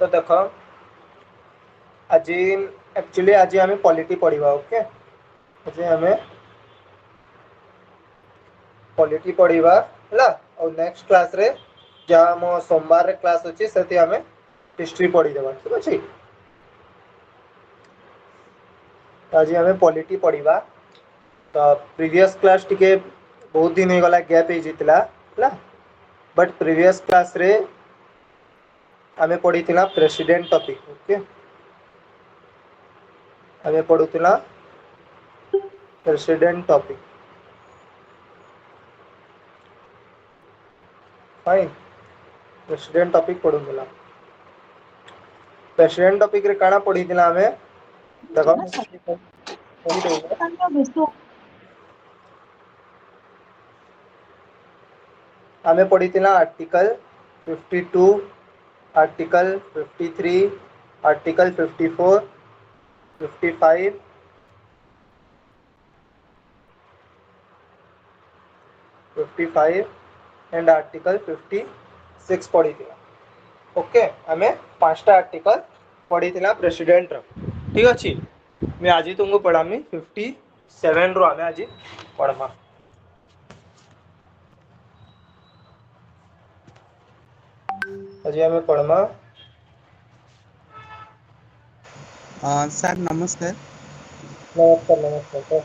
तो देख आज एक्चुअली आज आम पॉलिटी पढ़ा। ओके आज आम पॉलिटी पढ़ा है और नेक्स्ट क्लास रे जहाँ आम सोमवार रे क्लास अच्छी से आम हिस्ट्री पढ़ीदेवा। ठीक अच्छे आज आम पॉलिटी पढ़ा। तो प्रीवियस क्लास टिके बहुत दिन हो गला गैप है बट प्रीवियस क्लास रे आम पढ़ी प्रेसिडेंट टॉपिक। ओके आम पढ़ुला president topic. Fine president topic पढ़ुला। प्रेसिडेंट टॉपिक रे काना पढ़ीला आम देखो आम पढ़ीला article 52 article 53 article 54 55 55 and article 56 पढ़ीला। ओके आम 5टा आर्टिकल पढ़ीला प्रेसिडेंट रो। ठीक अच्छे मैं आज तुमको पढ़ामी 57 रो आम आज पढ़मा। आज आम पढ़मा सर नमस्कार। नमस्कार नमस्कार तो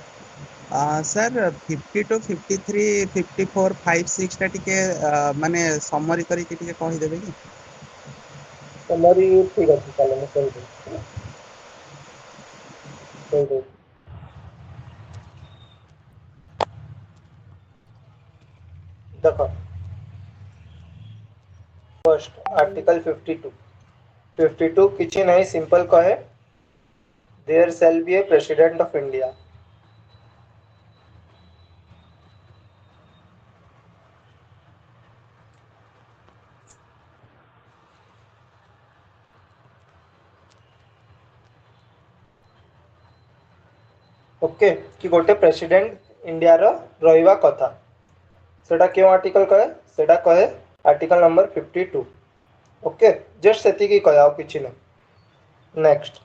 सर 52 53 54 56 टा टिके माने समरी करी टिके कहि देबे कि समरी ठीक अच्छे चलो मैं कही दे देखो फर्स्ट आर्टिकल 52 किसी नहीं सिंपल कहे there shall be a president of India. Okay कि गोटे प्रेसिडेंट इंडिया रो रहिबा कथा सेटा क्यों आर्टिकल कहे सेटा कहे आर्टिकल नंबर 52। ओके जस्ट सेति की कहे आउ किछि नहीं। नेक्स्ट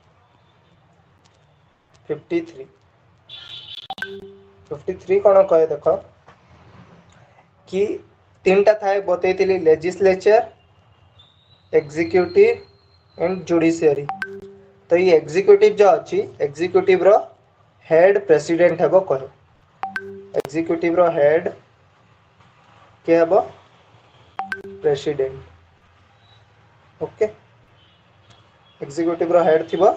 53 कौन कहे देख कि तीनटा थाए बतैली लेजिस्लेचर एग्जीक्यूटिव एंड जुडिशियरी। तो ये एग्जीक्यूटिव जो अच्छी एग्जीक्यूटिव रो हेड प्रेसिडेंट हेबो कहे एग्जीक्यूटिव रो हेड के हेबो प्रेसिडेंट। ओके एग्जीक्यूटिव रो हेड थिबो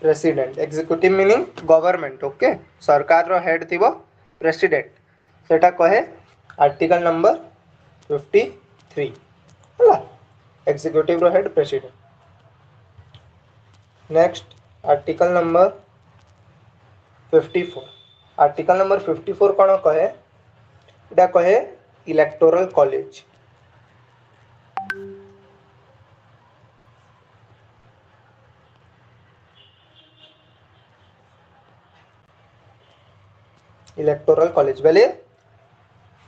president executive meaning government. Okay सरकार रो हेड थिबो प्रेसिडेंट सेटा कहे आर्टिकल नंबर 53 हला एग्जीक्यूटिव रो head president. Next article number 54 article number 54 कौन कहे इटा कहे इलेक्टोरल कॉलेज। इलेक्टोरल कॉलेज बेले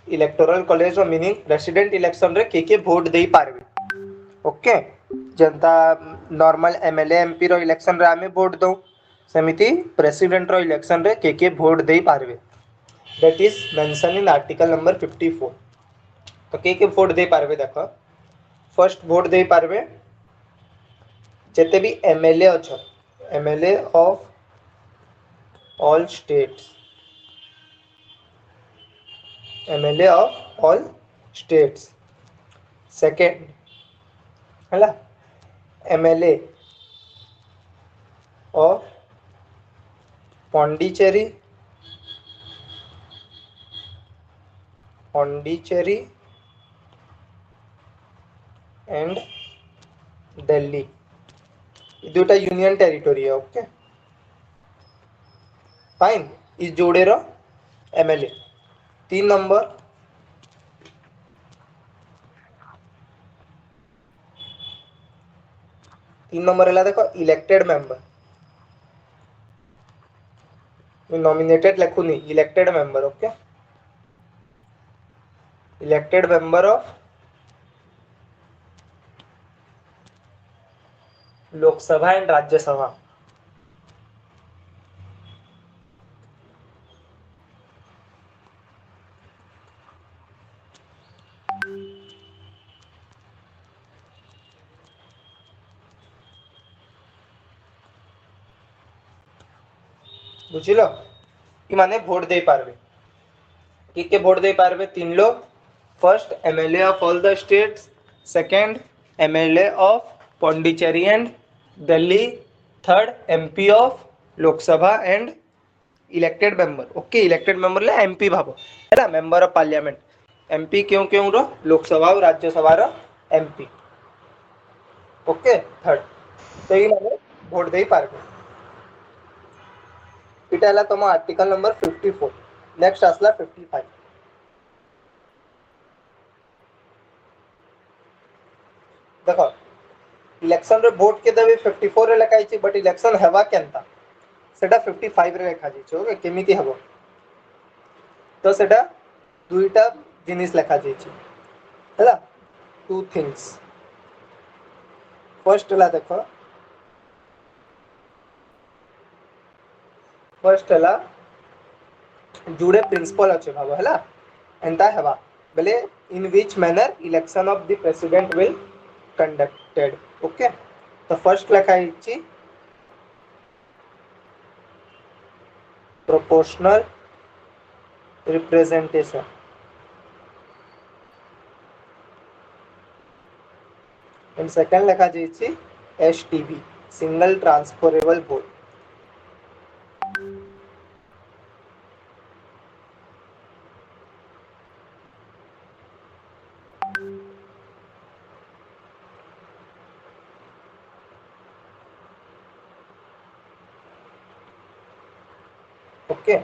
इलेक्टोरल कॉलेज रो मीनिंग प्रेसिडेंट इलेक्शन रे के वोट देई पारबे। ओके जनता नॉर्मल एमएलए एमपी रो इलेक्शन रे आमे वोट दो सेमिति प्रेसिडेंट रो इलेक्शन रे के वोट देई पारबे that is mention in article number 54। तो के वोट दे पारबे देखो फर्स्ट वोट दे पारबे जेते भी एमएलए अच्छा MLA of all states MLA of all states. Second है MLA of Pondicherry and Delhi दुटा यूनियन टेरिटोरी है। ओके फाइन इस जोड़े रो एमएलए। 3 नंबर है देखो इलेक्टेड मेंबर नॉमिनेटेड लिखुनी elected member. Okay elected member of Lok Sabha and Rajya Sabha. बुझिल कि माने भोट दे पारबे कि भोट दे पारबे तीन लोग। First MLA of all the states, second MLA of Pondicherry and Delhi, third MP of Lok Sabha and elected member. Okay, elected member ले एमपी भाव है मेंबर ऑफ पार्लियामेंट। एमपी क्यों क्यों रो लोकसभा और राज्यसभा रो एमपी। ओके, थर्ड तो ये माने भोट दे पारबे। इटा हला तुम आर्टिकल नंबर 54। नेक्स्ट आसला 55। देखो इलेक्शन रे वोट के देबे 54 रे लिखा छै, बट इलेक्शन हेबा केनता सेटा 55 रे लिखा छै। ओके, केमिति हबो तो सेटा दुईटा जिनिस लिखा छै हला, टू थिंग्स। फर्स्ट हला देखो, फर्स्ट हला जुड़े प्रिंसिपल अच्छे भाव है एंता हेबा बेले in which manner election of the president will conducted. Okay, तो फर्स्ट लिखा है प्रोपोर्शनल रिप्रेजेंटेशन एंड सेकंड लिखा है STV, single transferable vote. Okay,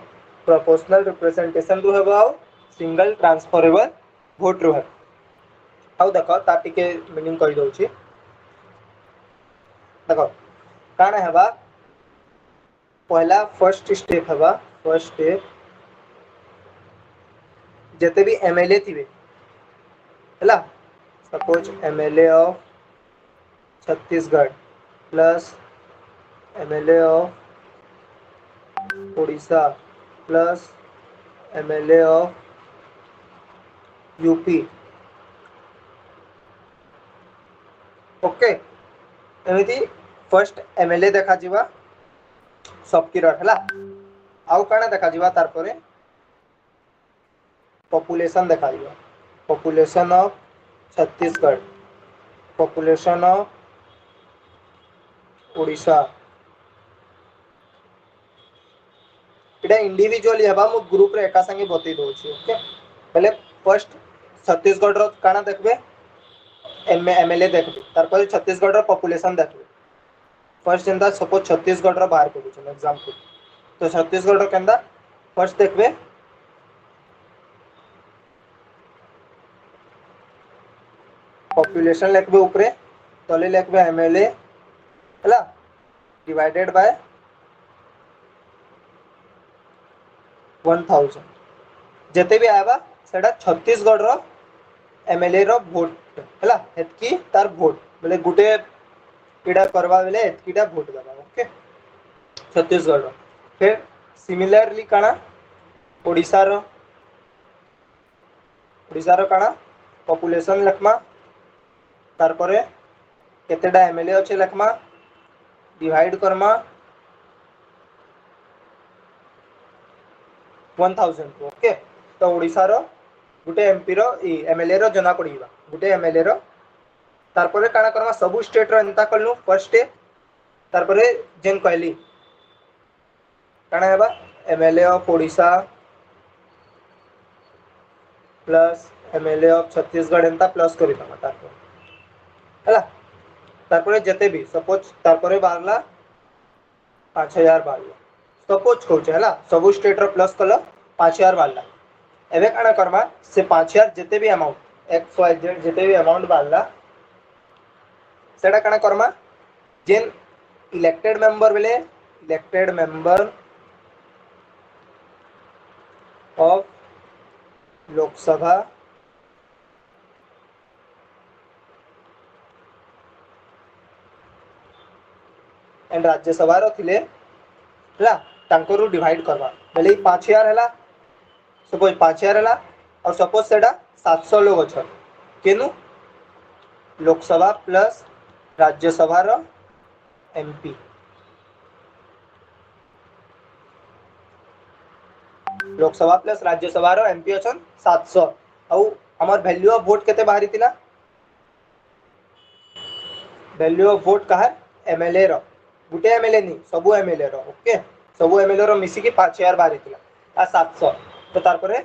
proportional representation रू हेबा और सिंगल ट्रांसफरेबल वोट रू है। आउ देखो ता टिके मीनिंग कहि दउची। देखो काना हेबा, पहला फर्स्ट स्टेप हेबा, फर्स्ट स्टेप जते भी एमएलए थिबे हला, suppose MLA of Chhattisgarh plus MLA of Orissa plus MLA of UP. Okay, एमिति फर्स्ट एमएलए देखा जीवा सबकी रखला। आउ काना देखा जीवा तार परे पॉपुलेशन देखा जीवा, population of Chhattisgarh, population of Orissa. इटा इंडिविजुअली हेबा मु ग्रुप रे एका संगे बतई दोछि। ओके, पहले फर्स्ट छत्तीसगढ़ रो काना देखबे एमएलए देखबे, तार पर छत्तीसगढ़ रो पॉपुलेशन देखबे। फर्स्ट जेंता सपोज छत्तीसगढ़ रो बाहर करू छ एग्जांपल, तो छत्तीसगढ़ रो केंदा फर्स्ट देखबे पॉपुलेशन लिखबे ऊपरे, तले लिखबे एमएलए हला डिवाइडेड बाय 1000। जते भी आएबा सेटा छत्तीसगढ़ रो एमएलए रो वोट हला, एतकी तार वोट बोले गुटे इडा करवा बेले एतकीटा वोट देबा। ओके, छत्तीसगढ़ रो। फिर सिमिलरली काना ओडिसा रो, ओडिसा रो काना पॉपुलेशन लिखमा, तार परे केतेडा एमएलए अछि लिखमा, डिवाइड करमा 1000 को। ओके, तो ओडिसा रो गुटे एमपी रो एमएलए रो जना पड़ीबा, गुटे एमएलए रो तार परे काना करमा सब स्टेट रो एंता करलु फर्स्ट स्टेप। तार परे जेन कहली काना हेबा MLA of Odisha plus MLA of Chhattisgarh एंता प्लस करि दमा तार पर हला। तार परे जते भी सपोज तार परे बारला 5000 बारला, सपोज कहूचे हला सब स्टेट रो प्लस कल 5000 बारला। एबे काना करमा से 5000 जते भी अमाउंट एक्स वाई जेड जते भी अमाउंट बारला सेटा काना करमा जेन इलेक्टेड मेंबर बेले elected member of Lok Sabha and Rajya Sabha रो थिले हला तांकरू डिवाइड करवा बेले 5000 हला सपोज 5000 हला और सपोज सेडा 700 लोग अछन केनु लोकसभा प्लस राज्यसभा रो एमपी लोकसभा प्लस राज्यसभा रो एमपी अछन 700 और हमर वैल्यू ऑफ वोट केते बाहरी थिला वैल्यू ऑफ वोट कहा एमएलए रो गुटे एमएलए नहीं सबु एमएलए रो ओके सबु एमएलए रो मिसी के 5000 बाहरी थिला आ 700 तो तार परे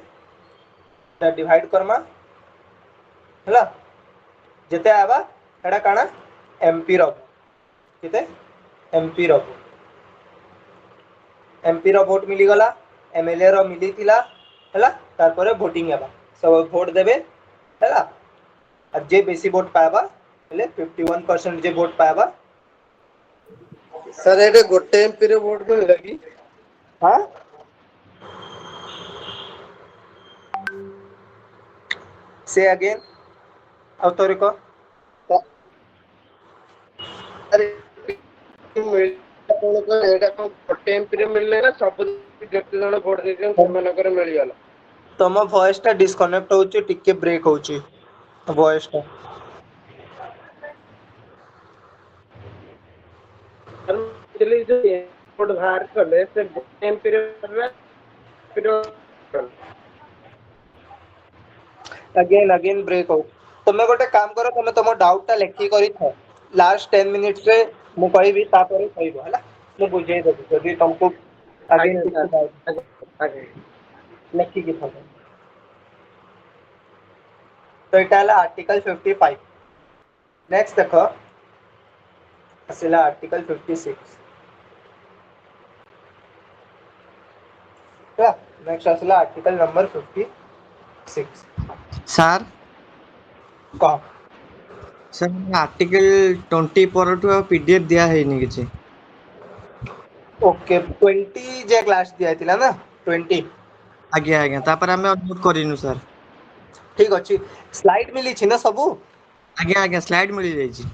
डिवाइड करमा हला जेते आबा एडा काना एमपी रो केते एमपी रो वोट मिली गला एमएलए रो मिली थिला हला तार परे वोटिंग आबा सब वोट देबे हला आ जे बेसी वोट पाबा हेले 51% जे वोट पाबा सर एटे गोटे एमपी रे वोट मिल लगी हां से अगेन अब तोरे को अरे मिल कोन को एटा को गोटे एमपी रे मिलले ना सब जते जण वोट देछन ସେମାନେ करे मिल जाला तम वॉइस टा डिस्कनेक्ट होउची टिके ब्रेक होउची वॉइस टा चली जो वोट बाहर करले से गोटे एमपी रे फिर अगेन ब्रेक हो तमे गोटे काम करो तमे तम डाउट टा लेखि करी छ लास्ट 10 मिनिट्स रे मु कहबी ता परे कहबो हला मु बुझाई देबी जदी तुमको अगेन कुछ डाउट आगे लेखि कि था तो इटा हला आर्टिकल 55 नेक्स्ट देखो असिला आर्टिकल 56 या नेक्स्ट असिला आर्टिकल नंबर 56 सर कह सर आर्टिकल 20 परठु पीडीएफ दिया है नहीं किछि ओके 20 जे क्लास दिया थिला ना 20 आज्ञा आज्ञा तापर हमें नोट करिनु सर ठीक अछि स्लाइड मिली छी ना सबु आज्ञा आज्ञा स्लाइड मिल जाई छी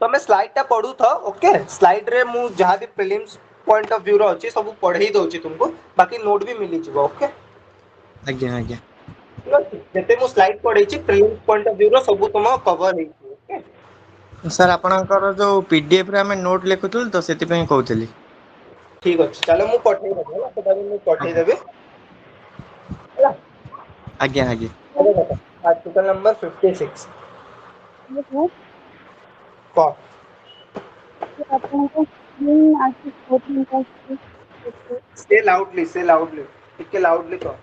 तमे स्लाइड टा पढु था ओके स्लाइड रे मु जहां भी प्रीलिम्स पॉइंट ऑफ व्यू रो अछि सब पढई दउची तुमको बाकी नोट भी मिली जीवो ओके आज्ञा आज्ञा जते मु स्लाइड पढई छी प्रीलिम्स पॉइंट ऑफ व्यू रो सब तुम कवर हेई ओके सर आपनकर जो पीडीएफ रे हमें नोट लेखुतुल तो सेति पई कहउतली ठीक अछि चलो मु पठई देबो ना सेटा मु पठई देबे ହେଲା आज्ञा आज्ञा आर्टिकल नंबर 56 कौन से लाउडली टिके लाउडली कह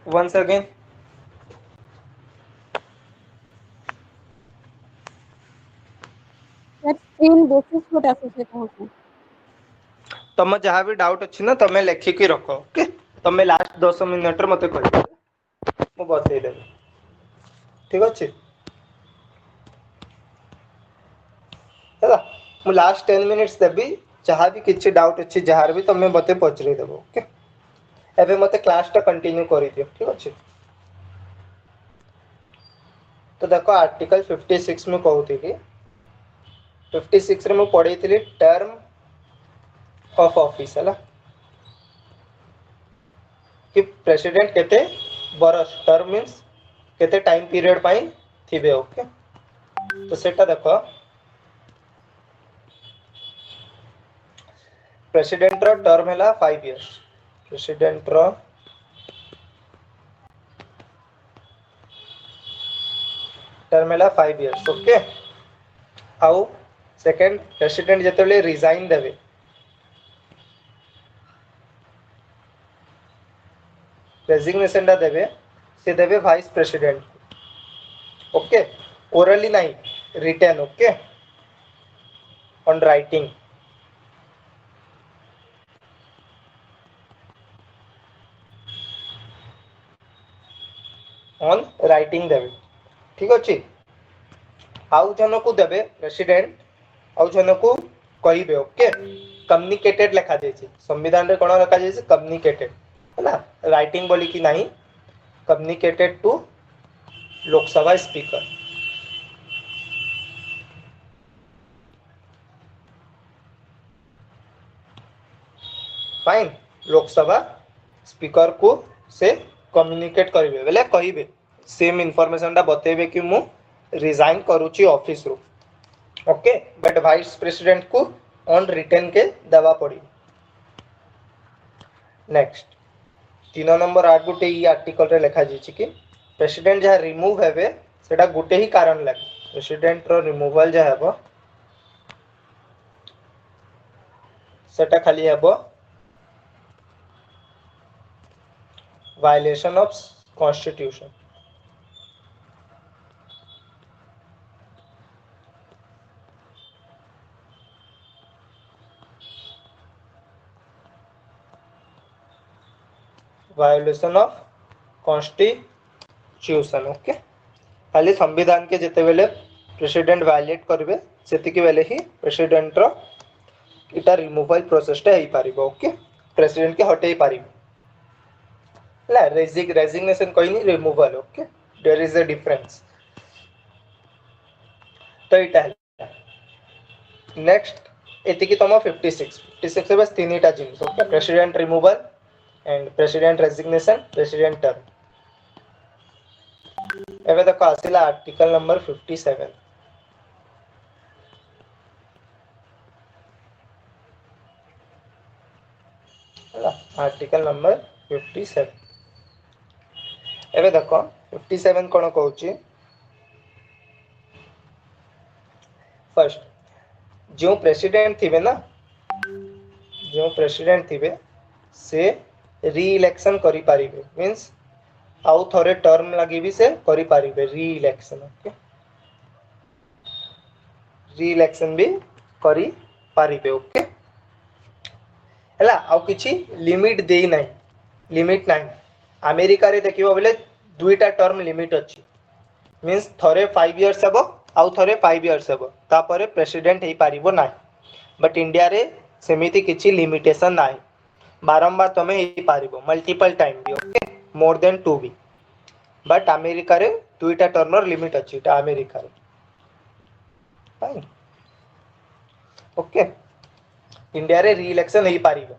once again तम जहाँ भी डाउट अच्छी ना तमे लेखिकी रख ओके तमे लास्ट 10 मिनिट रे मते कहि मु बतै देबे ठीक अछि हैला मु लास्ट 10 मिनिट्स देबी जहाँ भी किछि डाउट अच्छी जहाँ भी तमे बते पचरे देबो ओके एबे मते क्लास टा कंटिन्यू करि दियो ठीक अछि तो देखो आर्टिकल 56 में कहउती कि 56 रे मु पढै थिली टर्म ऑफ ऑफिस है कि प्रेसिडेंट केते बरस टर्म मींस केते टाइम पीरियड पाई थिबे ओके तो सेटा देखो प्रेसिडेंट रो टर्म हैला 5 इयर्स प्रेसिडेंट रो टर्म हैला 5 इयर्स ओके आउ सेकंड प्रेसिडेंट जेतेले रिजाइन देबे रेजिग्नेशन दा देबे से देबे वाइस प्रेसिडेंट ओके ओरली नहीं written okay on writing on writing देबे ठीक अछि आउ जन को देबे प्रेसिडेंट आउ जन को कहिबे ओके कम्युनिकेटेड लिखा जाय छै संविधान रे कोन लिखा जाय छै कम्युनिकेटेड है ना राइटिंग बोली कि नहीं communicated to Lok Sabha speaker. Fine, Lok Sabha speaker को से कम्युनिकेट करिवे बेले कहिबे सेम इनफॉरमेशन टा बतेबे कि मु रिजाइन करूची ऑफिस रो। ओके, बट वाइस प्रेसिडेंट को ऑन रिटर्न के दवा पड़ी। नेक्स्ट 3 नंबर आ गुटे ई आर्टिकल रे लिखा जायछि कि प्रेसिडेंट जहा रिमूव हेबे सेटा गुटे ही कारण लागे। प्रेसिडेंट रो रिमूवल जहा हेबो सेटा खाली हेबो violation of constitution. Violation of constitution. Okay, खाली संविधान के जेते बेले प्रेसिडेंट वायलेट करबे सेतिके बेले ही प्रेसिडेंट रो इटा रिमूवल प्रोसेस टा हेई पारिबो। ओके, प्रेसिडेंट के हटेई पारिबो ला रेजिग्नेशन कहनी removal. Okay, there is a difference. तो इटा नेक्स्ट एतिकी तम 56 बस तीनटा जिनिस। Okay, president removal and president resignation, president term. एबे देखो आसिला आर्टिकल नंबर 57। आर्टिकल नंबर 57 एबे देखो 57 कोन कहूची। फर्स्ट जो प्रेसिडेंट थिबे ना, जो प्रेसिडेंट थिबे से री इलेक्शन करि पारिबे। मींस आउ थरे टर्म लागि भी से करि पारिबे री इलेक्शन। ओके, री इलेक्शन भी करि पारिबे। ओके, हला आउ किछि लिमिट देई नै, लिमिट नै। अमेरिका रे देखिबो बोले दुईटा टर्म लिमिट अछि। मींस थरे 5 इयर्स हेबो आउ थरे 5 इयर्स हेबो तापरे प्रेसिडेंट हेई पारिबो नै। बट इंडिया रे सेमिति किछि लिमिटेशन नै, बारंबार तमे हेई पारिबो मल्टीपल टाइम भी। ओके, मोर देन 2 भी। बट अमेरिका रे दुईटा टर्म र लिमिट अछि ता अमेरिका रे। फाइन, ओके, इंडिया रे री इलेक्शन हेई पारिबो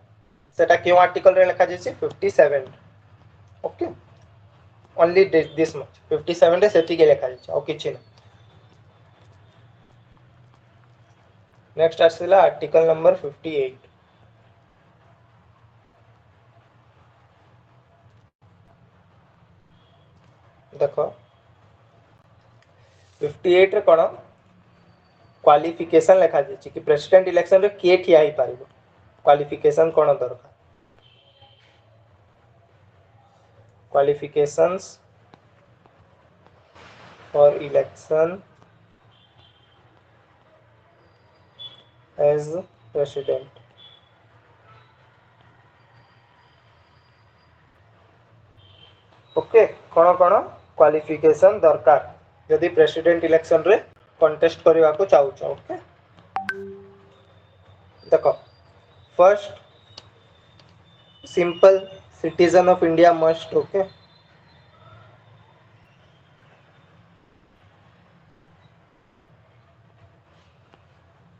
सेटा केउ आर्टिकल रे लिखा जैछि 57। ओके, ओनली दिस मच 57 रे सेति के लिखा जैछि और किछि नै। नेक्स्ट आसिला आर्टिकल नंबर 58। देखो 58 रे कोन क्वालिफिकेशन लिखा जैछि कि प्रेसिडेंट इलेक्शन रे के ठिया हेई पारिबो। क्वालिफिकेशन कोन दरकार। qualifications for election as president। Okay, cone cone qualification दरकार यदि प्रेसिडेंट इलेक्शन रे कंटेस्ट करबा को चाहू छ। ओके, देखो first simple citizen of India must. Okay,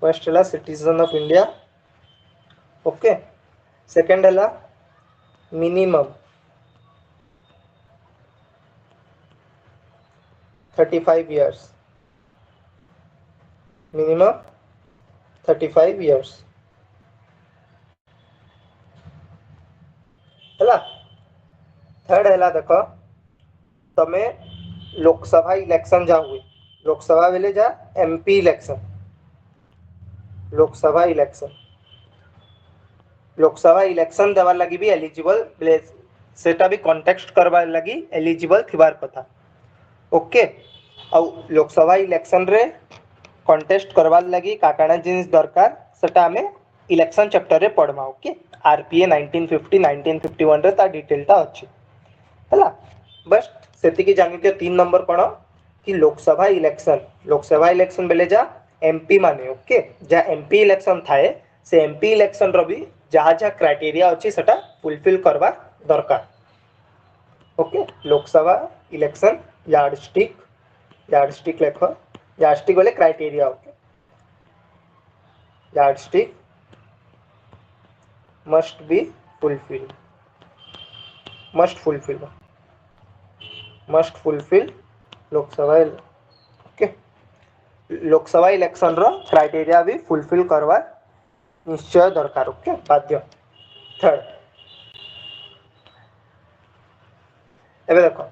first हला citizen of India. Okay, second हला मिनिमम 35 इयर्स, मिनिमम 35 इयर्स हला। थर्ड हला देखो तमे लोकसभा इलेक्शन जा हुए, लोकसभा बेले जा MP election, Lok Sabha election, Lok Sabha election देवार लगी भी एलिजिबल सेटा भी कॉन्टेक्स्ट करवार लगी एलिजिबल थिबार कथा। ओके, आउ लोकसभा इलेक्शन रे कॉन्टेस्ट करवार लगी काकाना जिनिस दरकार सेटा हमें इलेक्शन चैप्टर रे पढ़मा। ओके, आरपीए 1950 1951 रे ता डिटेल ता अछि हला। बस सेति की जानिते 3 नंबर कोन कि लोकसभा इलेक्शन बेले जा एमपी माने। ओके, जा एमपी इलेक्शन थाए से एमपी इलेक्शन रो भी जहा जहा क्राइटेरिया अछि सेटा फुलफिल करवा दरकार। Okay, Lok Sabha election yardstick yardstick लेख यार्डस्टिक बोले criteria okay yardstick must be fulfil must fulfil Lok Sabha okay Lok Sabha election रो क्राइटेरिया भी फुलफिल करवा निश्चय दरकार ओके बाध्य थर्ड एबे देखो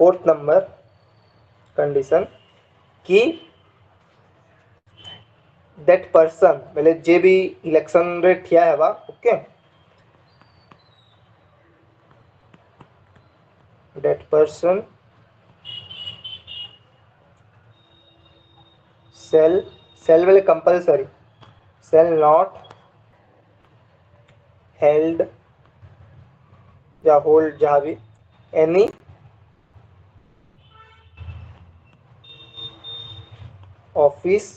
फोर्थ नंबर कंडीशन कि दैट पर्सन बोले जे भी इलेक्शन रे ठिया हेबा ओके दैट पर्सन shall बोले कंपल्सरी shall not held या होल्ड जहाँ भी एनी ऑफिस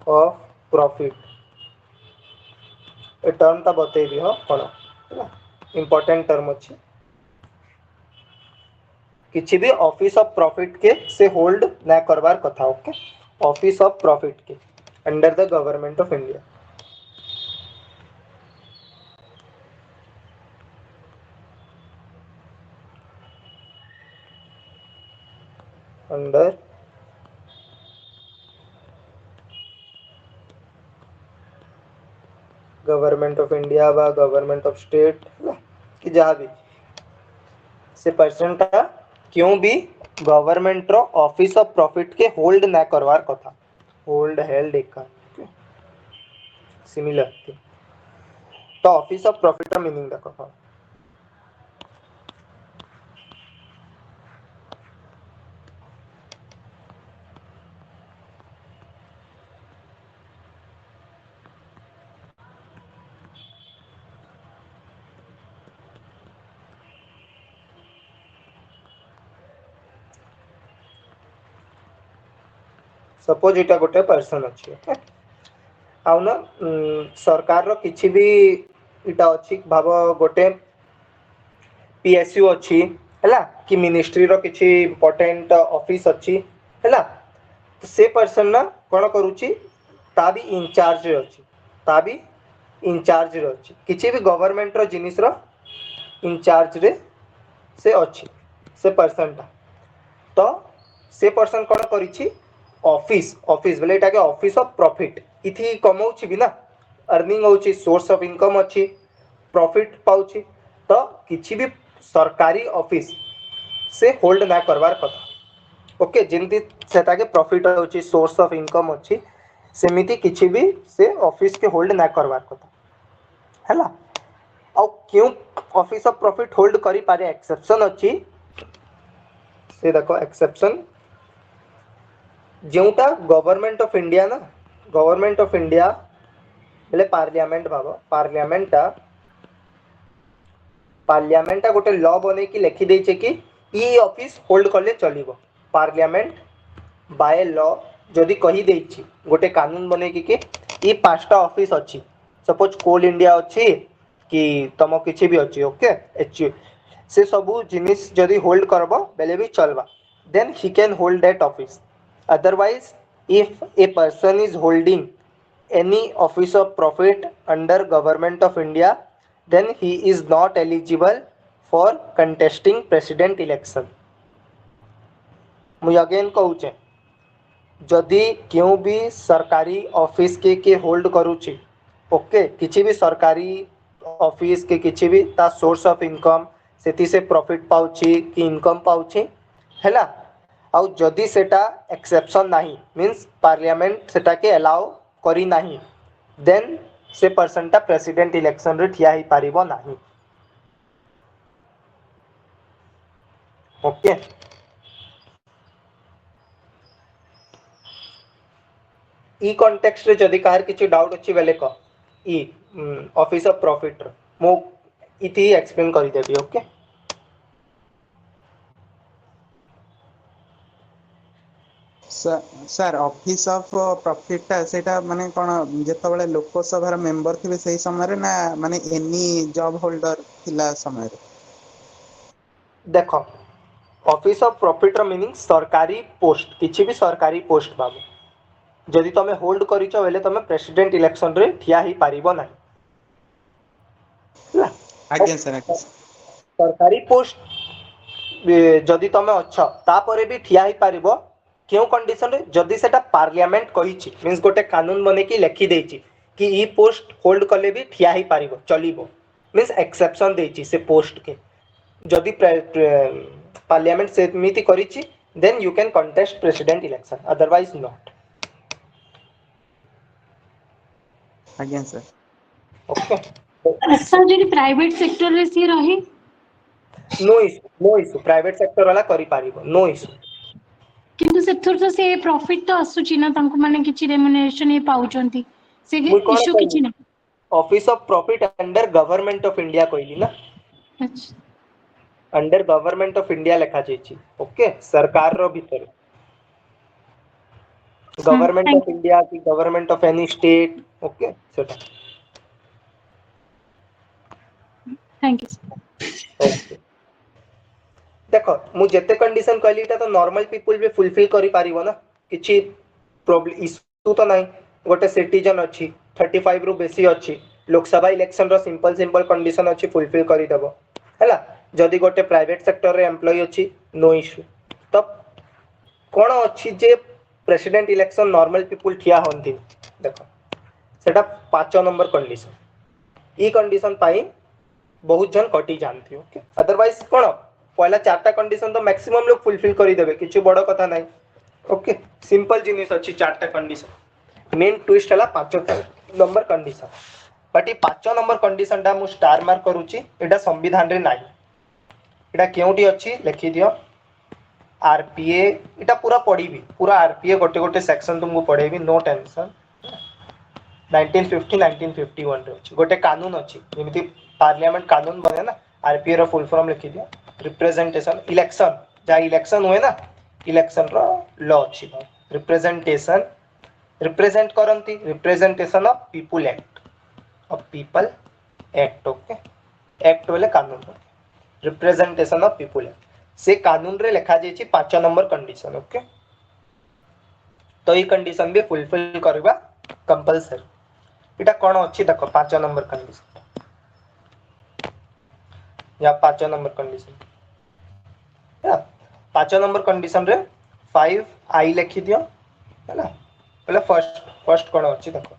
ऑफ प्रॉफिट ए टर्म ता बतेबी हाँ कौन इंपोर्टेंट टर्म अच्छी किसी भी ऑफिस ऑफ प्रॉफिट के से होल्ड ना करवार कथा ओके ऑफिस ऑफ प्रॉफिट के under the government of India under government of India व गवर्नमेंट ऑफ स्टेट कि जहाँ भी से पर्सन का क्यों भी गवर्नमेंट रो ऑफिस ऑफ प्रॉफिट के होल्ड ना करवार कथा होल्ड हेल्ड एक सिमिलर तो ऑफिस ऑफ प्रॉफिट रो मीनिंग देखो सपोज इटा गोटे पर्सन अच्छी आउ ना सरकार रो किछि भी इटा अच्छी भाव गोटे पीएसयू अच्छी हैला कि मिनिस्ट्री रो किछि इंपोर्टेंट ऑफिस अच्छी हैला से पर्सन ना कोन करूची ता भी इंचार्ज रे अच्छी ता भी इंचार्ज रे अच्छी किछि भी गवर्नमेंट रो जिनिस रो इंचार्ज रे से अच्छी से पर्सन ता तो से पर्सन कोन करिछि ऑफिस ऑफिस बोले एटा के ऑफिस ऑफ प्रॉफिट इथि कमाउछि भी ना अर्निंग होछि सोर्स ऑफ इनकम अच्छी प्रॉफिट पाउछि तो किछि भी सरकारी ऑफिस से होल्ड ना करवार कथा ओके जेंति सेटा के प्रॉफिट होछि सोर्स ऑफ इनकम अच्छी सेमिति किछि भी से ऑफिस के होल्ड ना करवार कथा हैला आ क्यों ऑफिस ऑफ प्रॉफिट होल्ड करी पारे एक्सेप्शन अच्छी से देखो एक्सेप्शन जोटा गवर्नमेंट ऑफ इंडिया ना गवर्नमेंट ऑफ इंडिया बोले पार्लियामेंट भाव पार्लियामेंट गोटे लॉ बने कि लिखि देछे कि ई ऑफिस होल्ड करले चलिबो पार्लियामेंट बाय लॉ जदि कहि देछि गोटे कानून बने कि ई पांचटा ऑफिस अछि सपोज कोल इंडिया अछि कि तम किछि भी अछि ओके एच से सबु जिनिस जदि होल्ड करबो बेले भी चलबा then he can hold that office otherwise if a person is holding any office of profit under government of India then he is not eligible for contesting president election मुझे again कहूचे जदि क्यों भी सरकारी office के hold करूची okay किछि भी सरकारी ऑफिस के किछि भी ता सोर्स ऑफ इनकम सेति से प्रॉफिट पाउची कि इनकम पाउची हैला आउ जदि सेटा एक्सेप्शन नहीं मीन्स पार्लियामेंट सेटा के अलाउ करी नहीं देन से पर्सन टा प्रेसिडेंट इलेक्शन रे ठिया ही पारिबो नहीं ओके ई कॉन्टेक्स्ट रे जदि कार किछि डाउट अछि बेले को ई ऑफिस ऑफ प्रॉफिट मो इति एक्सप्लेन करि देबी okay sir office of profit टा सेटा माने कोन जेतबेले लोकसभार मेंबर थिबे सेही समय ना माने एनी जॉब होल्डर थिला समय देख ऑफिस ऑफ प्रॉफिट रो मीनिंग सरकारी पोस्ट किछि भी सरकारी पोस्ट बाबू जदि तमे होल्ड करिछ बेले तमे प्रेसिडेंट इलेक्शन रे ठिया ही पारिबो नाही ହେଲା आज्ञा सर आज्ञा सर। सरकारी पोस्ट जदि तमे अछ तापरे भी ठिया ही पारिबो केउ कंडीशन रे जदि सेटा पार्लियामेंट कहिछि मींस गोटे कानून बने की लेखि देछि कि ई पोस्ट होल्ड कले भी ठिया ही पारिबो चलिबो मींस एक्सेप्शन देछि से पोस्ट के जदि पार्लियामेंट सेमिति करिछि then you can contest president election otherwise not आज्ञा सर। ओके सर जदि प्राइवेट सेक्टर रे सी रही नो इशू प्राइवेट सेक्टर वाला करि पारिबो नो इशू किंतु सेथुर तो से प्रॉफिट तो आसुची ना तांको माने किछि रेम्युनरेशन हे पाउचंती से मुई कोन इश्यू किछि ना office of profit under government of India कहली ना अच्छा अंडर गवर्नमेंट ऑफ इंडिया लिखा जाइछि ओके सरकार रो भीतर गवर्नमेंट thank ऑफ इंडिया की government of any state okay सेटा थैंक यू ओके देखो मु जेते कंडीशन कहली तो नॉर्मल पीपल भी फुलफिल करि पारिबो ना किछि प्रॉब्लम इशू तो नाही गोटे सिटीजन अछि 35 रु बेसी अछि लोकसभा इलेक्शन रो सिंपल कंडीशन अछि फुलफिल करि देबो हैला जदि गोटे प्राइवेट सेक्टर रे एम्प्लॉय अछि नो इशू तो कोन अछि जे प्रेसिडेंट इलेक्शन नॉर्मल पीपल ठिया होंती देखो सेटा 5 नंबर कंडीशन ई कंडीशन पाई बहुत जन कटि जानती ओके अदरवाइज कोन पहला चारटा कंडीशन तो मैक्सिमम लोग फुलफिल करि देबे किछि बड़ कथा नाही ओके सिंपल जिनिस अछि चारटा कंडीशन मेन ट्विस्ट हला 5 number condition but E 5 number condition टा मु स्टार मार्क करूची एटा संविधान रे नाही एटा केउटी अछि लिखि दियो आरपीए एटा पूरा पढिबी पूरा आरपीए गोटे गोटे सेक्शन तुमको पढेबी नो टेंशन 1950 1951 रे अछि गोटे कानून अछि जेमिति पार्लियामेंट कानून बने ना आरपीए रो फुल फॉर्म लिखि दियो रिप्रेजेंटेशन इलेक्शन जा इलेक्शन हुए ना इलेक्शन रो लॉ अछि रिप्रेजेंटेशन रिप्रेजेंट करंती representation of people act okay act वाले कानून रिप्रेजेंटेशन ऑफ पीपल एक्ट से कानून रे लिखा जाइछि 5 नंबर कंडीशन ओके तो ई कंडीशन भी फुलफिल करबा कंपलसरी इटा कोन अछि देखो 5 नंबर कंडीशन या 5 नंबर कंडीशन या 5 नंबर कंडीशन रे 5 आई लिखि दियो हैला पहले फर्स्ट कोन अछि देखो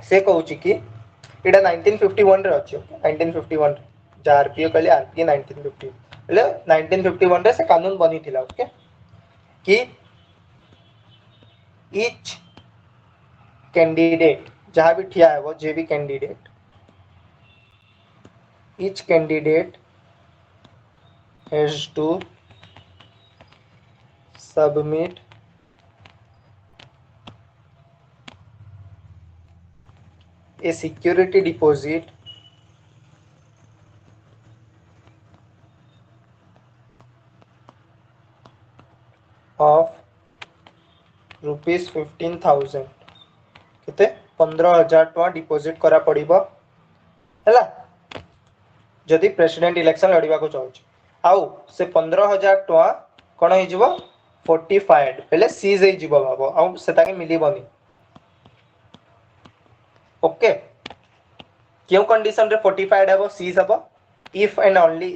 से कहूची कि इटा 1951 रे अछि 1951 रे जा आरपीए कहले आरपीए 1950 ले 1951 रे से कानून बनी थिला ओके कि ईच कैंडिडेट जहां भी ठिया है वो जे भी candidate each candidate has to submit a security deposit of ₹15,000 केते 15,000 टका डिपॉजिट करा पड़िबो हैला जदि प्रेसिडेंट इलेक्शन लड़िबा को चाहछ आउ से 15,000 टका कोन हे जिवो फोर्टिफाइड पहले सीज हे जिवो बाबो आउ सेता के मिलिबोनी ओके क्यों कंडीशन रे फोर्टिफाइड हेबो सीज हेबो if and only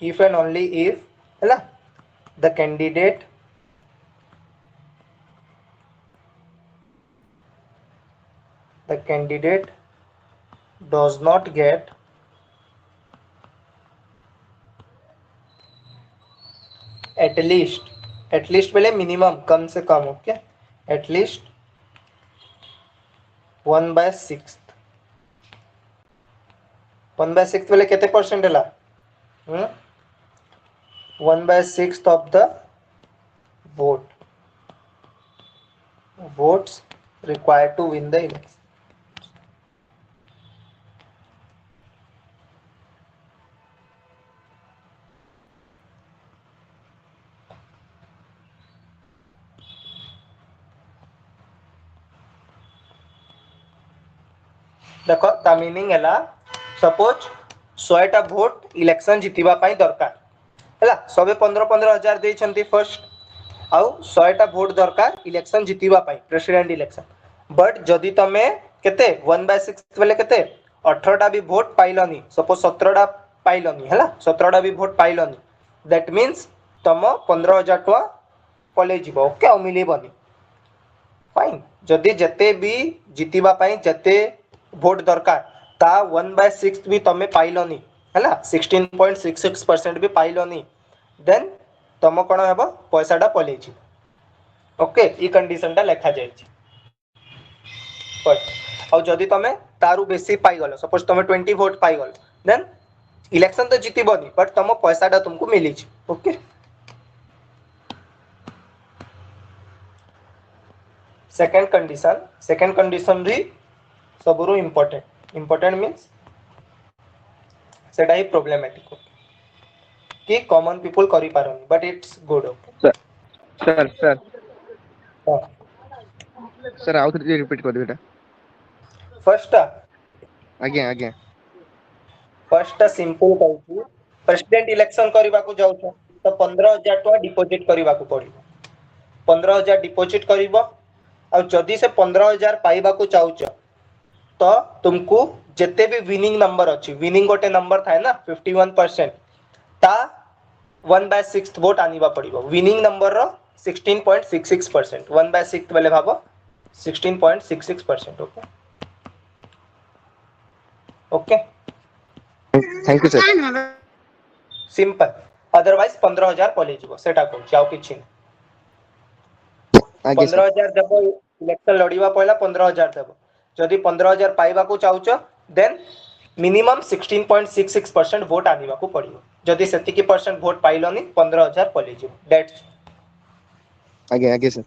if and only if हैला the candidate does not get at least पहले मिनिमम कम से कम ओके at least 1/6 1/6 पहले केते परसेंट हला 1/6 of the votes required to win the election देखो ता मीनिंग हैला सपोज 100टा वोट इलेक्शन जितिबा पई दरकार हैला सबे 15,000 देइछंती फर्स्ट आउ 100टा वोट दरकार इलेक्शन जितिबा पई प्रेसिडेंट इलेक्शन बट जदि तमे केते 1/6 बेले केते 18टा भी वोट पाइलनी सपोज 17टा पाइलनी हैला 17टा भी वोट पाइलनी दैट मींस तम 15,000 टका पले जीवो ओके आ मिलिबनी फाइन जदि जते भी जितिबा पई जते वोट दरकार ता 1/6 भी तमे पाइलनी हैला 16.66% भी पाइलनी देन तम कोन हेबो पैसाटा पले जीवो ओके ई कंडीशन टा लेखा जाय छी फर्स्ट और जदि तमे तारु बेसी पाई गलो सपोज तमे 20 वोट पाई गलो देन इलेक्शन तो जीतिबनी बट तम पैसाटा तुमको मिली छी ओके सेकंड कंडीशन भी सबुरु इंपोर्टेंट मींस सेटा ही प्रॉब्लमेटिक कि कॉमन पीपल करि पारनी but it's good okay sir sir sir आउ थोड़ी रिपीट कर देटा फर्स्ट आज्ञा आज्ञा फर्स्ट सिंपल कहू प्रेसिडेंट इलेक्शन करबा को जाउ तो 15,000 टका डिपॉजिट करबा को पड़िबो 15,000 डिपॉजिट करबो और जदि से 15,000 पाइबा को चाहूच तो तुमको जिते भी विनिंग नंबर अच्छी विनिंग गोटे नंबर थाए ना 51% ता 1/6 वोट आनिबा पड़िबो विनिंग नंबर रो 16.66% 1/6 बेले भाबो 16.66% okay okay thank you sir simple otherwise 15,000 पले जीवो सेटा को जाओ किछि आज्ञा सर 15,000 देबो इलेक्शन लड़ीबा पहला 15,000 देबो जदि 15,000 पाइबा को चाहूच देन मिनिमम 16.66% वोट आनिबा को पड़िबो जदि सेति की परसेंट वोट पाइलनी 15,000 पले जीवो दैट्स आज्ञा आज्ञा सर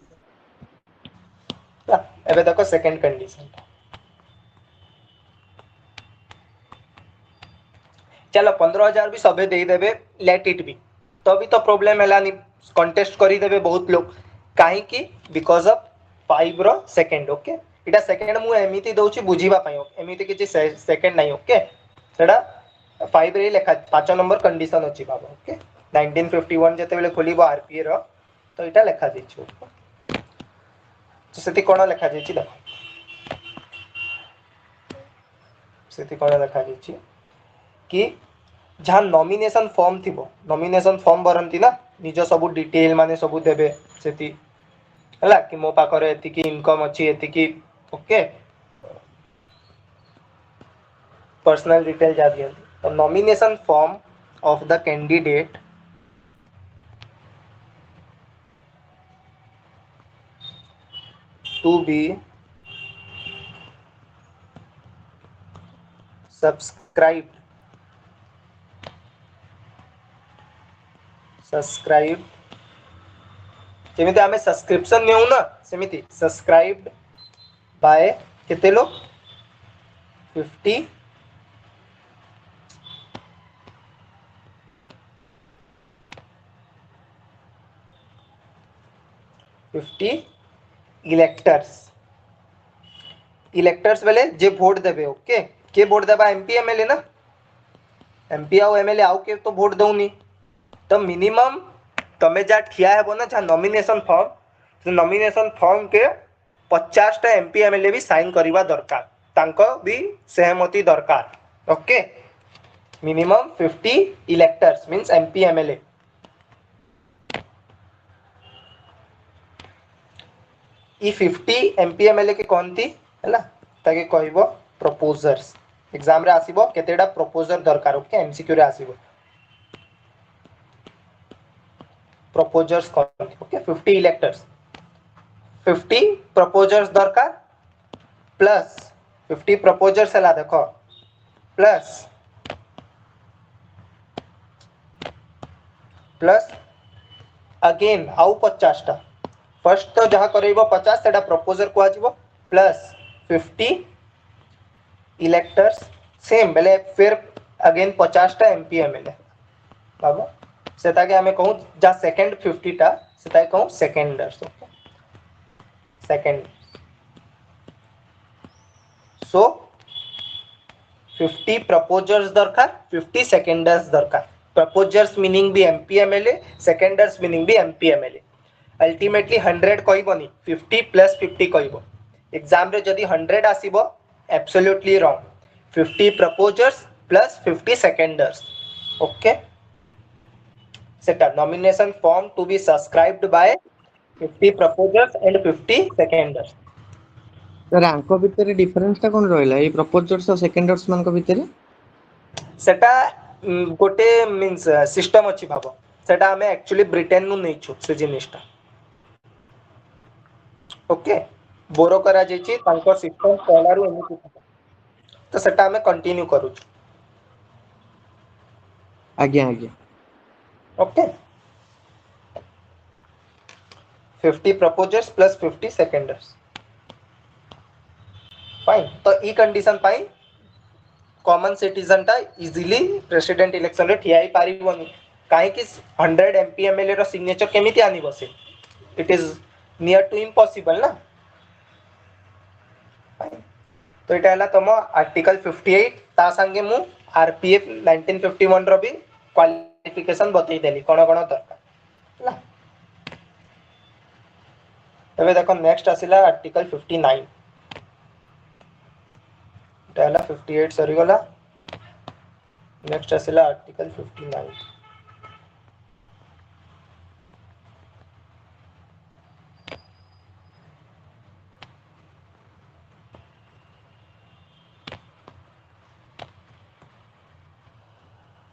एबे देखो सेकंड कंडीशन चलो 15,000 भी सबे दे देबे लेट इट बी तो भी तो प्रॉब्लम हैलानी कंटेस्ट करी देबे बहुत लोग काहे की बिकॉज ऑफ 5 रो सेकंड ओके इटा सेकंड मु एमिति दोची बुझीबा पई एमिति किछि सेकंड नाही ओके सेडा 5 रे लेखा 5 नंबर कंडीशन अछि बाबा ओके 1951 जते बेले खोलिबो आरपीए रो तो इटा लेखा दिछु तो सेति कोन लेखा दिछि देखो सेति कोन लेखा दिछि कि जहाँ नॉमिनेशन फॉर्म थिबो नॉमिनेशन फॉर्म भरंती ना निज सब डिटेल माने सब देबे सेति हला कि मो पाखरे एति की इनकम अछि एति की ओके पर्सनल डिटेल जा दियंती तो nomination form of the candidate to be subscribed जेमिति आमे सब्सक्रिप्शन नेउ ना सेमिति सब्सक्राइब्ड बाय केते लोग 50 इलेक्टर्स बेले जे वोट देबे ओके के वोट देबा एमपी एमएलए ना एमपी आउ एमएलए आउ के तो वोट दउनी तो मिनिमम तमे जा ठिया हेबो ना जा नॉमिनेशन फॉर्म के 50 टा एमपी एमएलए भी साइन करबा दरकार तांको भी सहमति दरकार okay minimum 50 electors means MP MLA ई 50 एमपी एमएलए के कोन थी हैला ताके कहबो प्रपोजर्स एग्जाम रे आसीबो केतेडा प्रपोजर दरकार ओके एमसीक्यू रे आसीबो proposers okay 50 electors 50 proposers दरकार plus 50 proposers हला देखो plus again आउ 50 टा फर्स्ट तो जहां करैबो 50 सेटा प्रपोजर को आजिबो plus 50 electors सेम बेले फिर अगेन 50 टा एमपी एमएलए बाबा सेटा के हमें कहूं जा सेकंड 50 टा सेटा कहूं seconders okay second so 50 proposers दरकार 50 सेकेंडर्स दरकार प्रपोजर्स मीनिंग भी एमपीएमएलए सेकेंडर्स मीनिंग भी एमपीएमएलए अल्टीमेटली 100 कहबनी 50 प्लस 50 कहब एग्जाम रे जदी 100 आसीबो absolutely wrong 50 proposers plus 50 seconders okay सेटा nomination form to be subscribed by 50 proposers and 50 seconders sir आंक भितर डिफरेंस टा कोन रहला ए प्रपोजर्स और सेकेंडर्स मान को भितर सेटा गोटे मीन्स सिस्टम अछि भाबो सेटा हमें एक्चुअली ब्रिटेन नु नै छु से जिनिसटा ओके बोरो करा जेछि तांको सिस्टम पहलारु एमिति तो सेटा हमें कंटिन्यू करू छु आज्ञा आज्ञा okay 50 proposers plus 50 seconders fine तो ई कंडीशन पाई कॉमन सिटीजन टा इजीली प्रेसिडेंट इलेक्शन रे ठियाई पारिबोनी काहे कि 100 एमपीएमएलए रो सिग्नेचर केमिति आनी बसे it is near to impossible ना तो इटा हला तम आर्टिकल 58 ता संगे मु आरपीएफ 1951 रो भी क्वालिफिकेशन बतई देली कोन कोन दरकार हला तबे देखो नेक्स्ट आसिला आर्टिकल 59 इटा हला 58 सरी गला नेक्स्ट आसिला आर्टिकल 59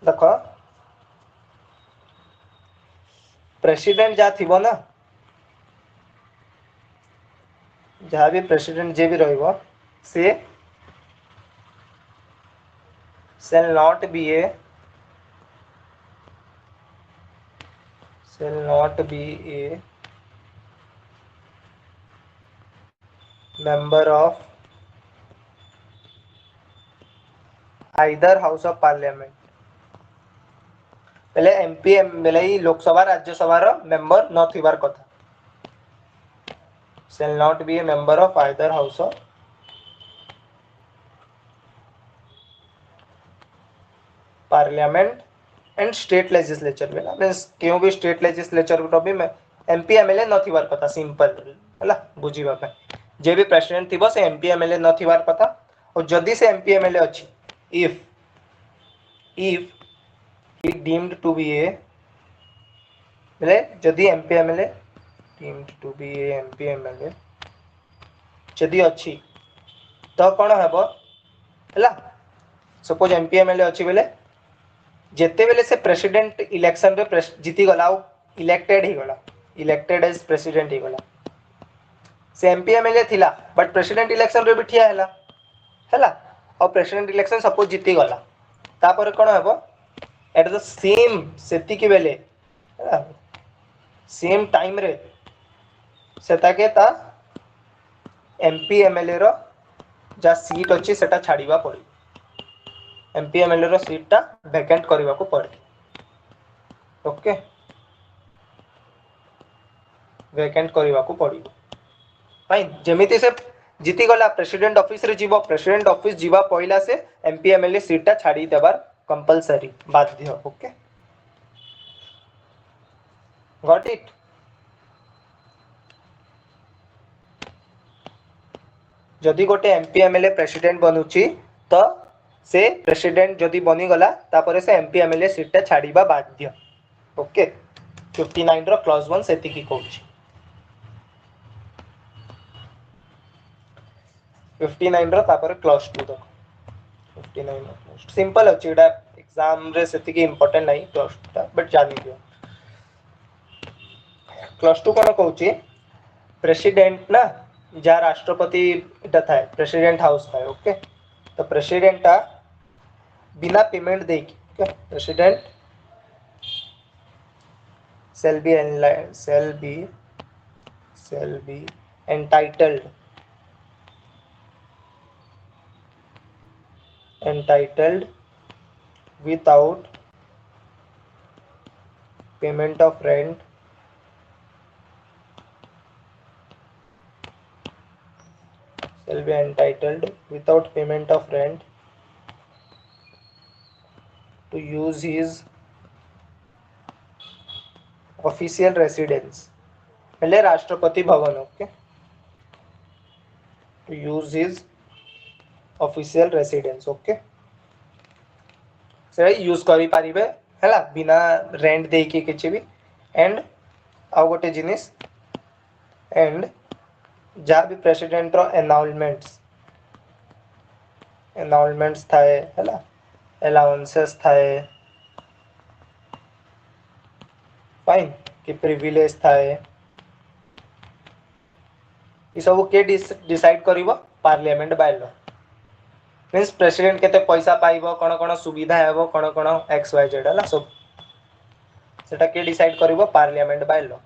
देखो प्रेसिडेंट जा थिबो ना जहाँ भी प्रेसिडेंट जे भी रहिबो से shall not be a member of either house of parliament पहले एमपी एमएलए लोकसभा राज्यसभा रो मेंबर न थिबार कथा shall not be a member of either house of parliament and state legislature बेला मींस केउ भी स्टेट लेजिस्लेचर रो भी एमपी एमएलए न थिबार कथा simple हला बुझीबा पे जे भी प्रेसिडेंट थिबो से एमपी एमएलए न थिबार कथा और जदी से एमपी एमएलए अछि if he deemed to be a बेले जदी MP MLA deemed to be a MP MLA जदी अछि तो कोन हेबो हला सपोज एमपी एमएलए अछि बेले जेते बेले से प्रेसिडेंट इलेक्शन रे जीती गला इलेक्टेड ही गला इलेक्टेड एज प्रेसिडेंट ही गला से एमपी एमएलए थिला बट प्रेसिडेंट इलेक्शन रे भी ठिया हैला हैला और प्रेसिडेंट इलेक्शन सपोज जीती गला तापर कोन हेबो एट द सेम सेति के बेले सेम टाइम रे सेता के ता एमपी एमएलए रो जा सीट अछि सेटा छाड़ीबा पड़ी एमपी एमएलए रो सीट ता वैकेंट करबा को पड़े ओके वैकेंट करबा को पड़ी फाइन जेमिति से जीती गला प्रेसिडेंट ऑफिस रे जीवो प्रेसिडेंट ऑफिस जीवा पहिला से एमपी एमएलए सीट ता छाड़ी देबार कंपलसरी बाध्य ओके गॉट इट जदि गोटे एमपी एमएलए प्रेसिडेंट बनुची तो से प्रेसिडेंट जदि बनी गला तापरे से एमपी एमएलए सीट ता छाड़ीबा बाध्य ओके 59 रो क्लॉज 1 सेति की कहूची 59 रो तापरे क्लॉज 2 दो 59 रो सिंपल अछि एटा एग्जाम रे सेति की इंपोर्टेंट नाही क्लॉज 2 ता बट जानि दियो क्लॉज 2 कोन कहूची प्रेसिडेंट ना जा राष्ट्रपति इटा थाए प्रेसिडेंट हाउस थाए ओके तो प्रेसिडेंट ता बिना पेमेंट देकी okay president shall be entitled without payment of rent shall be entitled without payment of rent to use his official residence એટલે રાષ્ટ્રપતિ ભવન. Okay, to use his official residence. Okay, ସେ use କରିପାରିବେ ହେଲା ବିନା ରେଣ୍ଟ ଦେଇକି କିଛି ବି. ଏଣ୍ଡ ଆଉ ଗୋଟେ ଜିନିଷ, ଏଣ୍ଡ ଯାହା ବି ପ୍ରେସିଡେଣ୍ଟର ଏନାଉନ୍ସମେଣ୍ଟସ୍ ଥାଏ ହେଲା, ଆଲାଉନ୍ସେସ୍ ଥାଏ, फाइन कि प्रिविलेज थाए, ये सब के डिसाइड करिवो parliament by law. Means president केते पैसा पाइबो, कोन कोन सुविधा हेबो, कोन कोन एक्स वाई जेड हला सब सेटा के डिसाइड करिवो parliament by law.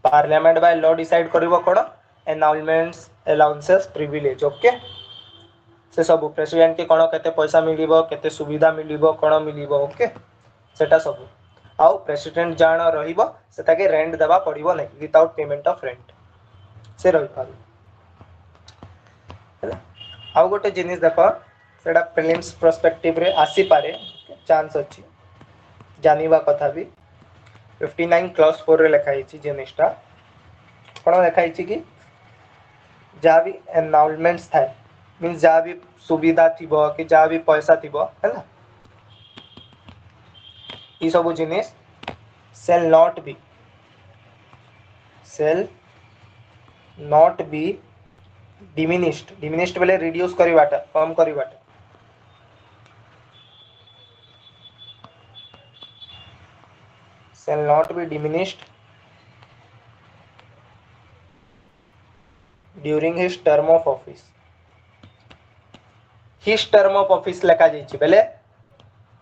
Parliament by law decide करिवो कोन एनाउंसमेंट्स, अलाउंसेस, प्रिविलेज. ओके, से सब प्रेसिडेंट के कोन केते पैसा मिलिबो, केते सुविधा मिलिबो, कोन मिलिबो. ओके, सेटा सब आउ प्रेसिडेंट जाण रहिबो सेटा के रेंट देबा पड़िबो नै, विदाउट पेमेंट ऑफ रेंट से रहि पारु. आउ गोटे जिनिस देखो, सेटा प्रीलिम्स पर्सपेक्टिव रे आसी पारे, चांस अछि जानिबा कथा भी. 59 क्लास 4 रे लिखा हिची जिनिसटा कोन लिखा हिची कि जहाँ भी एनाउंसमेंट्स थाए, मींस जहाँ भी सुविधा थिबो कि जहाँ भी पैसा थिबो हैला, ई सब जिनिस shall not be diminished बेले रिड्यूस करिवाटा, कम करिवाटा. shall not be diminished during his term of office. his term of office लेखा जाइछि बेले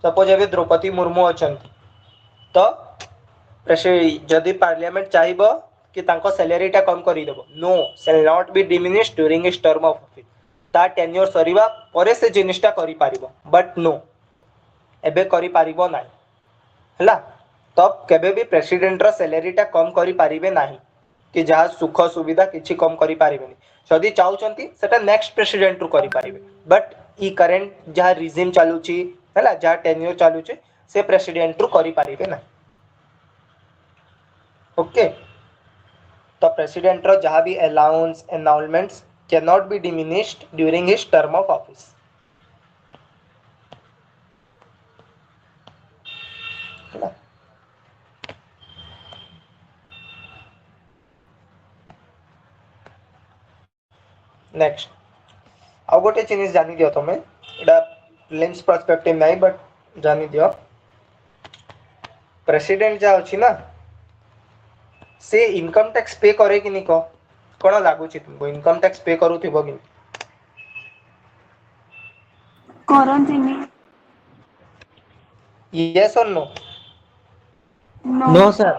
सपोज एबे द्रौपदी मुर्मू अछंती तो जदि पार्लियामेंट चाहिबो कि तांको सैलरी टा कम करी देबो, no, shall not be diminished during his term of office. ता टेन्योर सरीबा परे से जिनिसटा करी पारिबो, बट नो एबे करी पारिबो नाही हला. तब केबे भी प्रेसिडेंट रो सैलरी टा कम करी पारिबे नाही कि जहाँ सुख सुविधा किछि कम करी पारिबेनी. जदि चाहउचंती सेटा नेक्स्ट प्रेसिडेंट रु करी पारिबे, बट ई करेंट जहाँ रिजिम चालुची हला, जहाँ टेन्योर चालुची से प्रेसिडेंट रु करी पारिबे नाही. ओके, तो प्रेसिडेंट रो जहाँ भी allowance, announcements can not be diminished during his term of office. Next आउ गोटे जिनिस जानि दियो तमे, एडा लेंस पर्सपेक्टिव नाही बट जानि दियो. प्रेसिडेंट जा अछि ना से इनकम टैक्स पे करे कि नहीं कह, कोन लागुची तुमको इनकम टैक्स पे करूथिबो कि କରନ୍ତିନି. यस और no? No sir.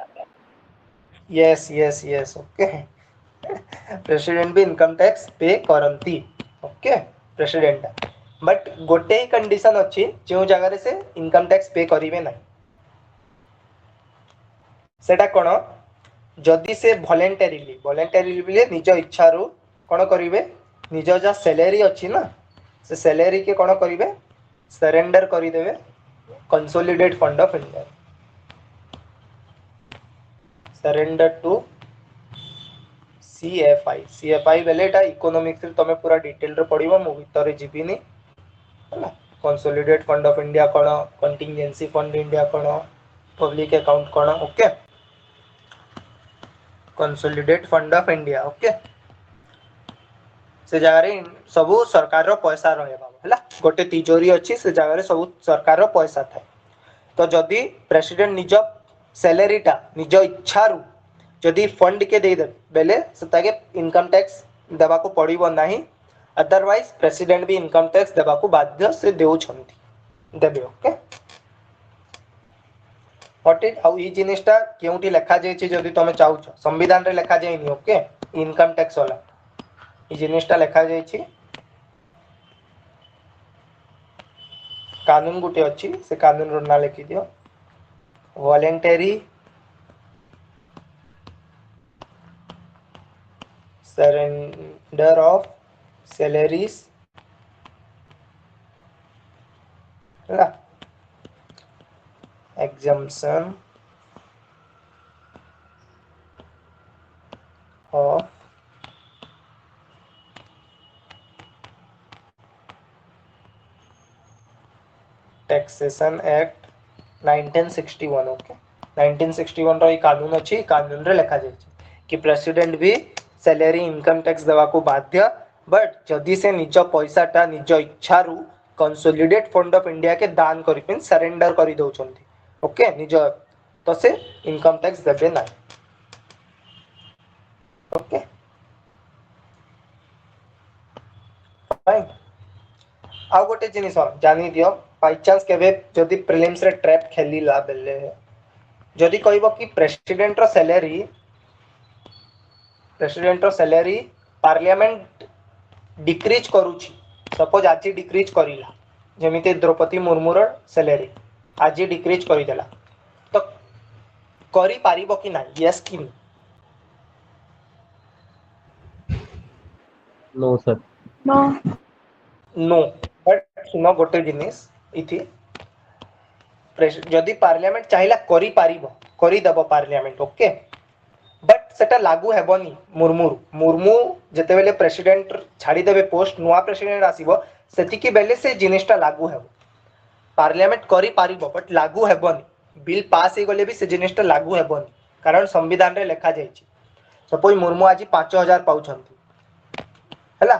Yes okay. President भी इनकम टैक्स पे करंती. ओके, प्रेसिडेंट बट गोटे ही कंडीशन अछि जो जगह से इनकम टैक्स पे करिवे ना, सेटा कोन जदि से वॉलंटरीली निज इच्छा रु कोन करिवे, निज जा सैलरी अछि ना से सैलरी के कोन करिवे, सरेंडर करि देबे consolidate fund of India, surrender to CFI बेले एटा इकोनॉमिक्स रे तमे पूरा डिटेल रे पढिबो, मु भितर जिबिनी हला. Consolidate fund of India cone, contingency fund India cone, public account cone. Okay, consolidate fund of India. Okay, से जगह रे सब सरकार रो पैसा रहे बाबा हला, गोटे तिजोरी अछि से जगह रे सब सरकार रो पैसा थाए. तो जदि प्रेसिडेंट निज सैलरी टा निज इच्छा रु जदि फंड के दे दे बेले सताके इनकम टैक्स देबा को पड़िबो नाही. अदरवाइज प्रेसिडेंट भी इनकम टैक्स देबा को बाध्य से देउछंती देबे. ओके, व्हाट इज हाउ ई जिनिसटा केउटी लेखा जायछि जदि तमे चाहउछ, संविधान रे लेखा जायनी. ओके, इनकम टैक्स वाला ई जिनिसटा लेखा जायछि, कानून गुटे अछि से कानून रो ना लिखि दियो, वॉलंटरी surrender of salaries ହେଲା exemption of taxation act 1961 okay 1961 रो ई कानून अछि कानून रे लिखा जाय कि प्रेसिडेंट भी सैलरी इनकम टैक्स देवा को बाध्य बट जदि से निज पैसाटा निज इच्छा रु कंसोलिडेट फंड ऑफ इंडिया के दान करि पिन सरेंडर करि दउछंती ओके निज तो से इनकम टैक्स देबे ना ओके फाइन आउ गोटे जिनिस जानी दियो बाय चांस केबे जदि प्रीलिम्स रे ट्रैप खेलीला बेले जदि कहबो कि प्रेसिडेंट रो सैलरी पार्लियामेंट डिक्रीज करूची सपोज आज डिक्रीज करिला जेमिते द्रौपदी मुर्मू रो सैलरी आज डिक्रीज करि देला तो करि पारिबो कि ना यस कि नो सर नो बट सुनो गोटे जिनिस इथि जदि पार्लियामेंट चाहिला करि पारिबो करि दबो पार्लियामेंट ओके बट सेटा लागू हेबनी मुर्मू जते बेले प्रेसिडेंट छाड़ी देबे पोस्ट नुआ प्रेसिडेंट आसीबो सेतिकी बेले से जिनिसटा लागू हेबो पार्लियामेंट करि पारिबो बट लागू हेबनी बिल पास हे गले भी से जिनिसटा लागू हेबनी कारण संविधान रे लिखा जायछि सपोज मुर्मू आज 5000 पाउछंती हैला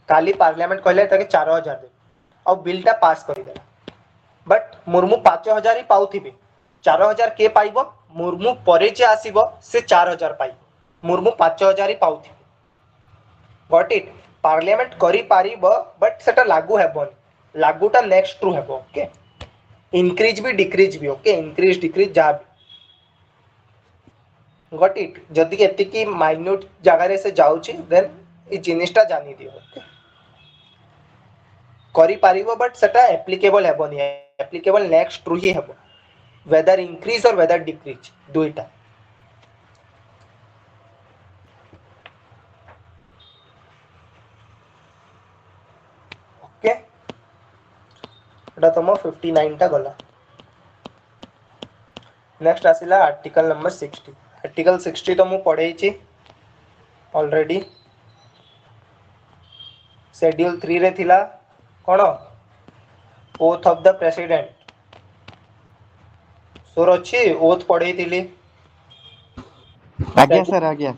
काली पार्लियामेंट कहले ताके 4000 दे और बिलटा पास करि देला बट मुर्मू 5000 ही पाउथिबे 4000 के पाइबो मुर्मू परे जे आसीबो से 4000 पाइ मुर्मू 5000 ही पाउथिबे गॉट इट पार्लियामेंट करि पारिबो बट सेटा लागू हेबनी लागूटा नेक्स्ट ट्रू हेबो ओके इंक्रीज भी डिक्रीज भी ओके इंक्रीज डिक्रीज जा गॉट इट जदि एति की माइन्यूट जगह रे से जाउची देन ई जिनिसटा जानि दियो ओके करि पारिबो बट सेटा एप्लीकेबल हेबनी एप्लीकेबल नेक्स्ट ट्रू ही हेबो वेदर इंक्रीज और वेदर डिक्रीज दुईटा ओके एटा तमो 59 टा गला नेक्स्ट आसिला आर्टिकल नंबर 60 आर्टिकल 60 तो मु पढै छी ऑलरेडी शेड्यूल 3 रे थिला कोन ओथ ऑफ द प्रेसिडेंट सोर अछि ओथ पढै थिली आज्ञा सर आज्ञा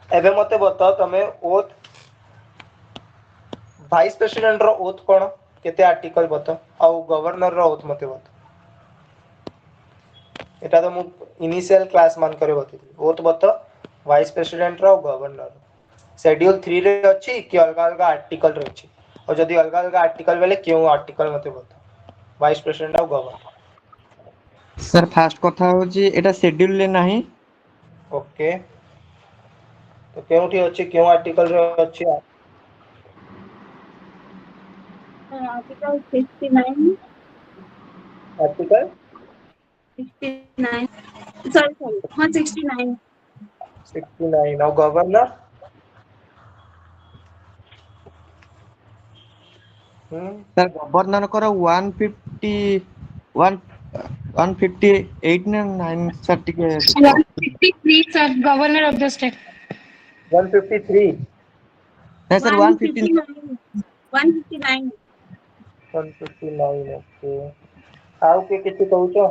एबे मते बताओ तमे ओथ वाइस प्रेसिडेंट रो ओथ कोन केते आर्टिकल बताओ आ गवर्नर रो ओथ मते बताओ एटा तो मु इनिशियल क्लास मान करे बतै ओथ बताओ वाइस प्रेसिडेंट रो गवर्नर शेड्यूल 3 रे अछि कि अलग अलग आर्टिकल रे अछि और जदि अलग अलग आर्टिकल बेले क्यों आर्टिकल मते बताओ वाइस प्रेसिडेंट और गवर्नर सर फास्ट कथा होची एटा शेड्यूल ले नाही ओके तो केउठी अछि क्यों आर्टिकल रे अछि आर्टिकल 69 आर्टिकल 69 सॉरी हाँ 69 69 और गवर्नर सर गवर्नर कर 158 ना 9 सर टिके 153 sir, Governor of the state. 153 नहीं सर 159 159 159 ओके आउ के किछि कहउछो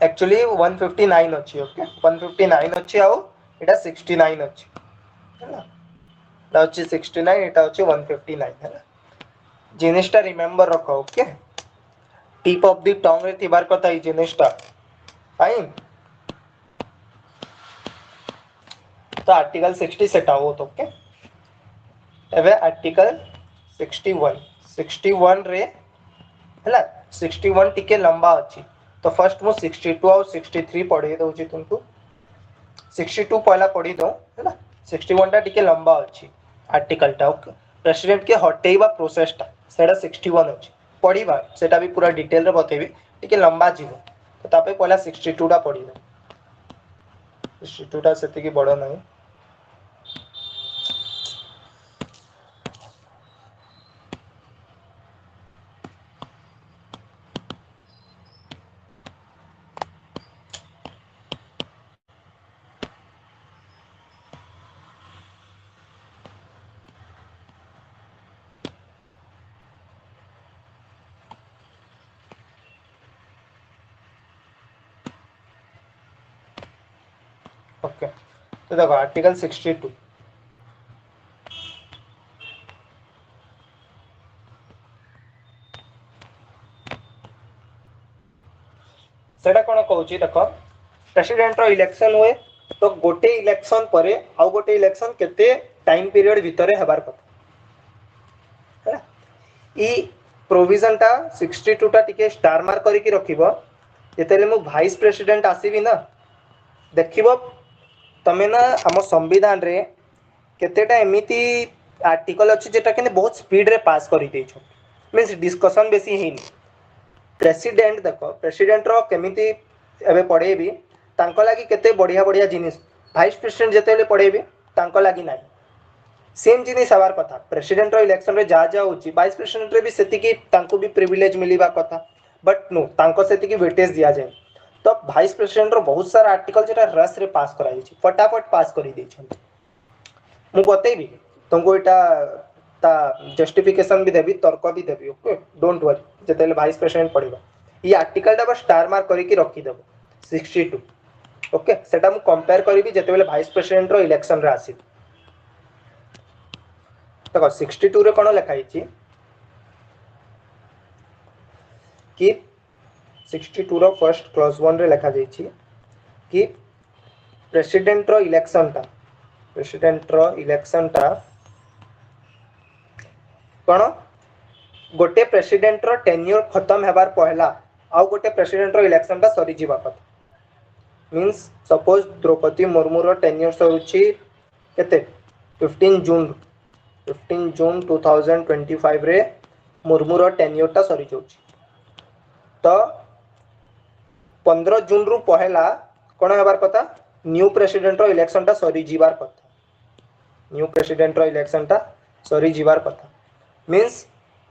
एक्चुअली 159 अछि ओके 159 अछि आउ एटा 69 अछि हैला ता अछि 69 एटा अछि 159 हैला जिनिसटा रिमेंबर रखो okay tip of the tongue रे थिबार कथा ई जिनिसटा फाइन तो आर्टिकल 60 सेट आउट ओके एबे आर्टिकल 61 रे हैला 61 टिके लंबा अछि तो फर्स्ट मु 62 और 63 पढे दउची तुमको 62 पहला पढी दो हैला 61 टा टिके लंबा अछि आर्टिकल टा ओके प्रेसिडेंट के हटेइबा प्रोसेस टा सेटा 61 अछि पढीबा सेटा भी पूरा डिटेल रे बतेबी टिके लंबा जीवो तो तापे पहला 62 टा पड़िबे 62 टा सेति की बड़ नाही ओके तो देखो आर्टिकल 62 सेटा कोन कहूची देखो प्रेसिडेंट रो इलेक्शन हुए तो गोटे इलेक्शन परे आउ गोटे इलेक्शन केते टाइम पीरियड भितरे हेबार कथा हैला ई प्रोविजन टा 62 टा टिके स्टार मार्क करी की रखिबो जेतेले मु वाइस प्रेसिडेंट आसीबी ना देखिबो तमे ना हम संविधान रे केतेटा एमिति आर्टिकल अछि जेटा केने बहुत स्पीड रे पास करी देछो मींस डिस्कशन बेसी हेनी प्रेसिडेंट देखो प्रेसिडेंट रो केमिति एबे पढेबी तांको लागि केते बढ़िया बढ़िया जिनिस वाइस प्रेसिडेंट जेतेले पढेबी तांको लागि नाही सेम जिनिस हबार कथा प्रेसिडेंट रो इलेक्शन रे जा जा होची वाइस प्रेसिडेंट रे भी सेति की तांको भी प्रिविलेज मिलिबा कथा बट नो तांको सेति की वेटेज दिया जाय तो वाइस प्रेसिडेंट रो बहुत सारा आर्टिकल जेटा रस रे पास कराई छी फटाफट पास करी दै छी मु बतेबी तुमको एटा ता जस्टिफिकेशन भी देबी तर्क भी देबी ओके डोंट वरी जेतेले वाइस प्रेसिडेंट पढिबा ई आर्टिकल टा स्टार मार्क करी की रखी देबो 62 ओके सेटा मु कंपेयर करबी जेतेले वाइस प्रेसिडेंट रो इलेक्शन रे आसी देखो 62 रे कोन लिखाई छी कि 62 रो फर्स्ट क्लॉज 1 रे लिखा जाई छी कि प्रेसिडेंट रो इलेक्शन टा कोन गोटे प्रेसिडेंट रो टेन्योर खत्म हेबार पहला आउ गोटे प्रेसिडेंट रो इलेक्शन टा सरी जीवा कथा मींस सपोज द्रौपदी मुर्मू रो टेन्योर सरुची केते 15 जून 2025 रे मुर्मू रो टेन्योर टा सरी जाउची तो 15 जून रु पहला कोन हेबार कथा न्यू प्रेसिडेंट रो इलेक्शन टा सरी जीवार कथा न्यू प्रेसिडेंट रो इलेक्शन टा सरी जीवार कथा मींस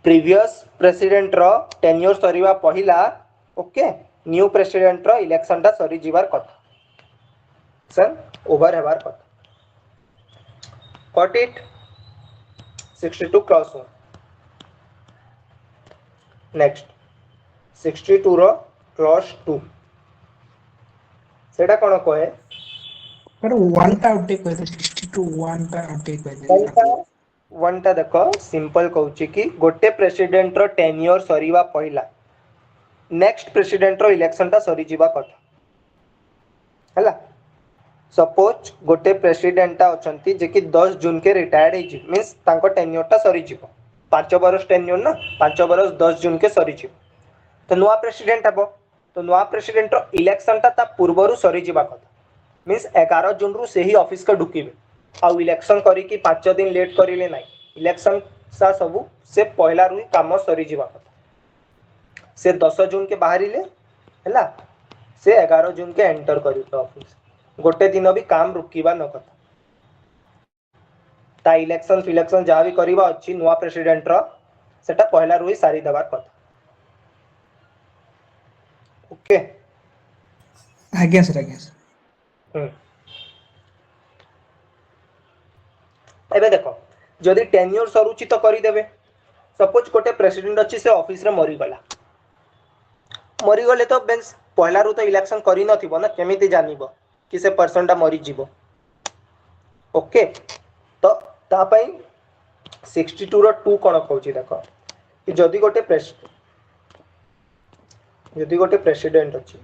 प्रीवियस प्रेसिडेंट रो टेन्योर सरीवा पहिला ओके न्यू प्रेसिडेंट रो इलेक्शन टा सरी जीवार कथा सर ओवर हेबार कथा गॉट इट 62 क्लॉज 1 नेक्स्ट 62 रो क्लॉज 2 सेटा कोन कहे पर वन टा आउट कह दे 62 वन टा आउट कह दे वन टा देखो सिंपल कहूची कि गोटे प्रेसिडेंट रो टेन्योर सरीवा पहिला नेक्स्ट प्रेसिडेंट रो इलेक्शन टा सरी जीवा कथा हैला सपोज गोटे प्रेसिडेंट टा अछंती जे कि 10 जून के रिटायर्ड हे जी मींस तांको टेन्योर टा सरी जीवो 5 बरस टेन्योर ना 5 बरस 10 जून के सरी जीवो तो नुआ प्रेसिडेंट हबो तो नुआ प्रेसिडेंट रो इलेक्शन ता पूर्वरु सरी जीवा कथा मींस 11 जून रु सेही ऑफिस का ढुकीबे आ इलेक्शन करी कि 5 दिन लेट करिले नाही इलेक्शन सा सबु से पहला रु काम सरी जीवा कथा से 10 जून के बाहरिले हैला से 11 जून के एंटर करितो ऑफिस गोटे दिन भी काम रुकीबा न कथा ता इलेक्शन जहाँ भी करिबा अछि नुआ प्रेसिडेंट रो सेटा पहला रु सारी दबार कथा ओके आज्ञा सर एबे देखो जदि टेन्योर सरुचि तो करी देबे सपोज गोटे प्रेसिडेंट अछि से ऑफिस रे मरी गले तो बेंस पहला रु तो इलेक्शन करी नथिबो ना केमिति जानिबो कि से पर्सन टा मरी जीवो ओके तो ता पई 62 रो 2 कोन कहूची देखो कि जदि गोटे प्रेसिडेंट अछि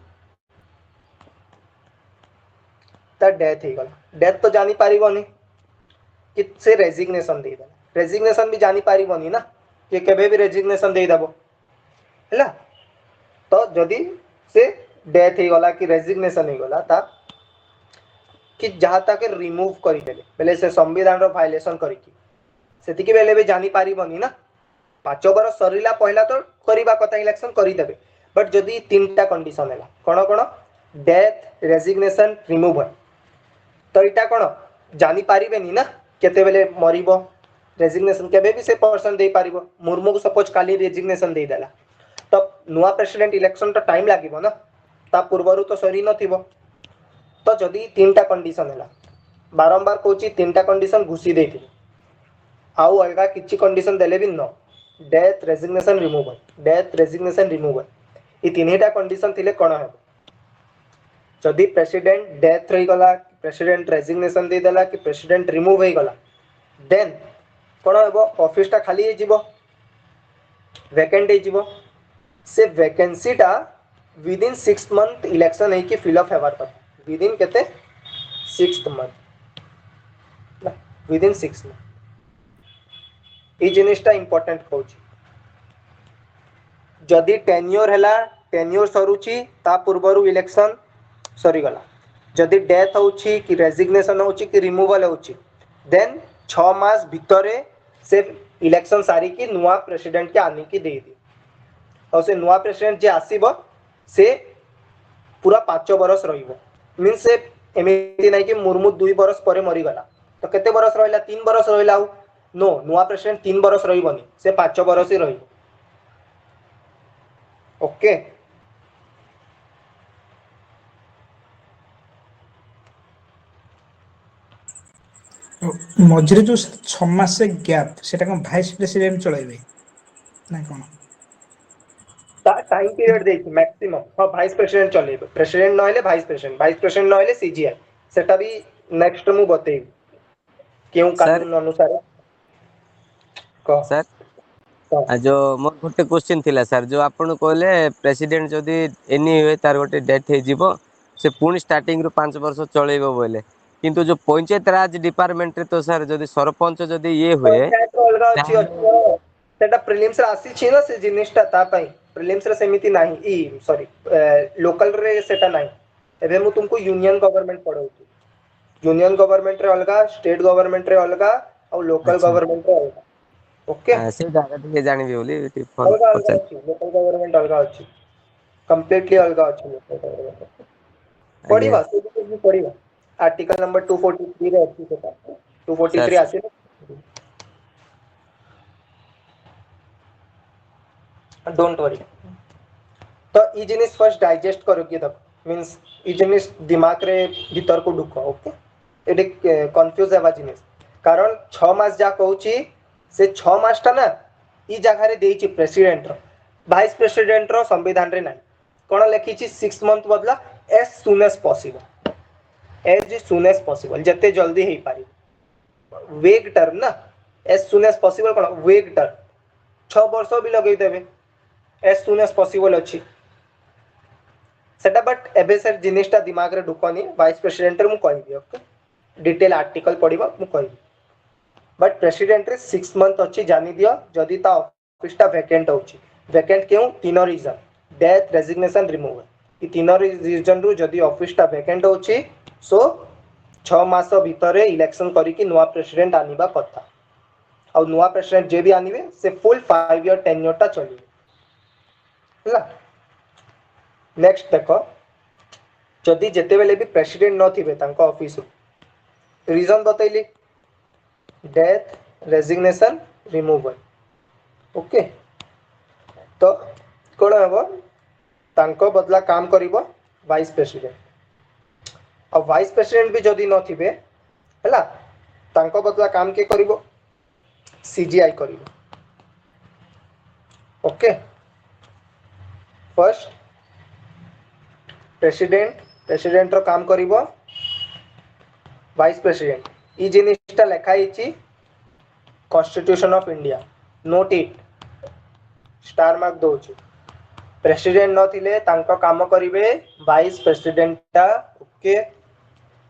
ता डेथ हे गला डेथ तो जानी पारिबोनी कि से रेजिग्नेशन दे देला रेजिग्नेशन भी जानी पारिबोनी ना कि केबे भी रेजिग्नेशन दे देबो हैला तो जदि से डेथ हे गला कि रेजिग्नेशन हे गला ता कि जहाँ तक रिमूव करी देले बेले से संविधान रो वायलेशन करी कि सेति के बेले भी जानी पारिबोनी ना 5 बरस सरीला पहला तो करिबा कथा इलेक्शन करी देबे बट जदि तीनटा कंडीशन है कौन कौन डेथ रेजिग्नेशन रिमूवल तो यहाँ कौन जानी पारे ना केते बेले मरिबो रेजिग्नेशन केबे भी से पर्सन दे पारिबो मुर्मू को सपोज काली रेजिग्नेशन दे देला तो नुआ प्रेसिडेंट इलेक्शन तो टाइम लागिबो ना ता पूर्वरु तो सरी नथिबो तो जदि तीनटा कंडीशन है बारंबार कहूँ तीनटा कंडीशन घुसी देथि आउ अलग किछि कंडीशन देले भी न डेथ रेजिग्नेशन रिमूवल ये तीनटा कंडीशन थिले कोन हेबो जदि प्रेसिडेंट डेथ रही गला प्रेसिडेंट रेजिग्नेशन दे देला कि प्रेसिडेंट रिमूव हो गला देन कोन हेबो ऑफिस टा खाली हो वैकेंट हो से वैकेंसी टा विद इन 6 मंथ इलेक्शन है कि फिल अप हेबार कथा विद इन केते 6 मंथ विद इन 6 मंथ ई जिनिसटा इंपोर्टेंट कहूँ जदि टेन्योर हैला टेन्योर सरुची ता पूर्वरु इलेक्शन सरी गला जदि डेथ होची कि रेजिग्नेशन होची कि रिमूवल होची देन 6 मास भितरे से इलेक्शन सारी की नुआ प्रेसिडेंट के आने की दे दी और से नुआ प्रेसिडेंट जे आसीबो से पूरा 5 बरस रहिबो मीन से एमिति नै कि मुर्मू 2 बरस परे मरी गला तो केते बरस रहिला 3 बरस रहिला नो नुआ प्रेसिडेंट 3 बरस रहिबोनी से 5 बरस ही रहिबो ओके मझे जो 6 मास से गैप सेटा कौन भाइस प्रेसिडेंट चलाइबे ना कौन टाइम पीरियड देखि मैक्सिमम हां भाइस प्रेसिडेंट चलेबे प्रेसिडेंट न होले भाइस प्रेसिडेंट न होले सीजीआई सेटा भी नेक्स्ट मु बतेई केउ कानून अनुसार को सर जो मोर गोटे क्वेश्चन थिला सर जो आपण कहले प्रेसिडेंट जदी एनी हुए तार गोटे डेथ हे जीवो से पुणी स्टार्टिंग रु 5 वर्ष चलेबो बोले किंतु जो पंचायत राज डिपार्टमेंट रे तो सर जदी सरपंच जदी ये हुए अलगा अछि सेटा प्रीलिम्स रे आसी छी ना से जिनिसटा ता पई प्रीलिम्स रे सेमिति नाही ई सॉरी लोकल रे सेटा नाही एबे मु तुमको यूनियन गवर्नमेंट पढाउ यूनियन गवर्नमेंट रे अलगा स्टेट गवर्नमेंट रे अलगा और लोकल गवर्नमेंट रे अलगा ओके से जागा के जानि बोली अलगा अछि लोकल गवर्नमेंट अलगा अछि कंप्लीटली अलगा अछि लोकल गवर्नमेंट पढिबा से पढिबा आर्टिकल नंबर 243 रे अछि सेटा 243 आसी डोंट वरी तो ई जिनिस फर्स्ट डाइजेस्ट करो कि तक मींस ई जिनिस दिमाग रे भीतर को ढुको ओके एडे कंफ्यूज हेबा जिनिस कारण 6 मास जा कहूची से 6 मास ता ना ई जगह रे देइची प्रेसिडेंट रो वाइस प्रेसिडेंट रो संविधान रे नाही कोन लिखिची 6 मंथ बदला एज सून एज पॉसिबल जते जल्दी हे पारी वेग टर्म ना एज सून एज पॉसिबल कोन वेग टर्म 6 वर्ष भी लगै देबे एज सून एज पॉसिबल अछि सेटा बट एबे सर जिनिसटा दिमाग रे ढुकनी वाइस प्रेसिडेंट रे मु कहबी ओके डिटेल आर्टिकल पढिबा मु कहबी बट प्रेसिडेंट रे 6 मंथ अछि जानि दियो जदी ता ऑफिस ता वैकेंट होछि वैकेंट क्यों तीनो रीजन डेथ रेजिग्नेशन रिमूवल ई तीनो रीजन रु जदी ऑफिस ता वैकेंट होछि सो 6 मास भितरे इलेक्शन करी कि नुआ प्रेसिडेंट आनिबा कथा और नुआ प्रेसिडेंट जे भी आनिबे से फुल 5 ईयर टेन्योर ता चली नेक्स्ट देखो जदि जेते बेले भी प्रेसिडेंट न थिबे तांको ऑफिस रीजन बतैली डेथ रेजिग्नेशन रिमूवल ओके तो कोन हेबो तांको बदला काम करिवो वाइस प्रेसिडेंट और वाइस प्रेसिडेंट भी जदि न थिबे हला तांको बदला काम के करिवो सीजीआई करिवो ओके फर्स्ट प्रेसिडेंट रो काम करिवो वाइस प्रेसिडेंट ई जिनिसटा लेखा हिची constitution of India note it star mark दोची प्रेसिडेंट न थिले तांको काम करिवे वाइस प्रेसिडेंट ता ओके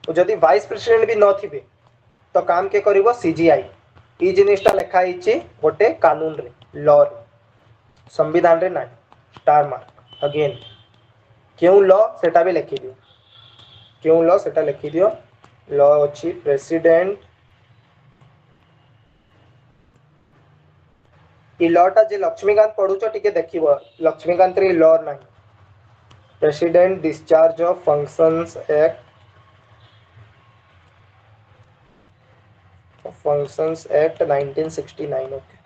जदि वाइस प्रेसिडेंट भी न थिबे तो काम के करिवो सीजीआई ई जिनिसटा लेखा हिची गोटे कानून रे लॉ रे संविधान रे नाही स्टार मार्क अगेन क्यों लॉ सेटा भी लिखि दियो क्यों लॉ सेटा लिखि दियो लॉ अछि प्रेसिडेंट ई लॉ टा जे लक्ष्मीकांत पढुचो टिके देखिबो लक्ष्मीकांत रे लॉ नाही president discharge of functions act functions act 1969 okay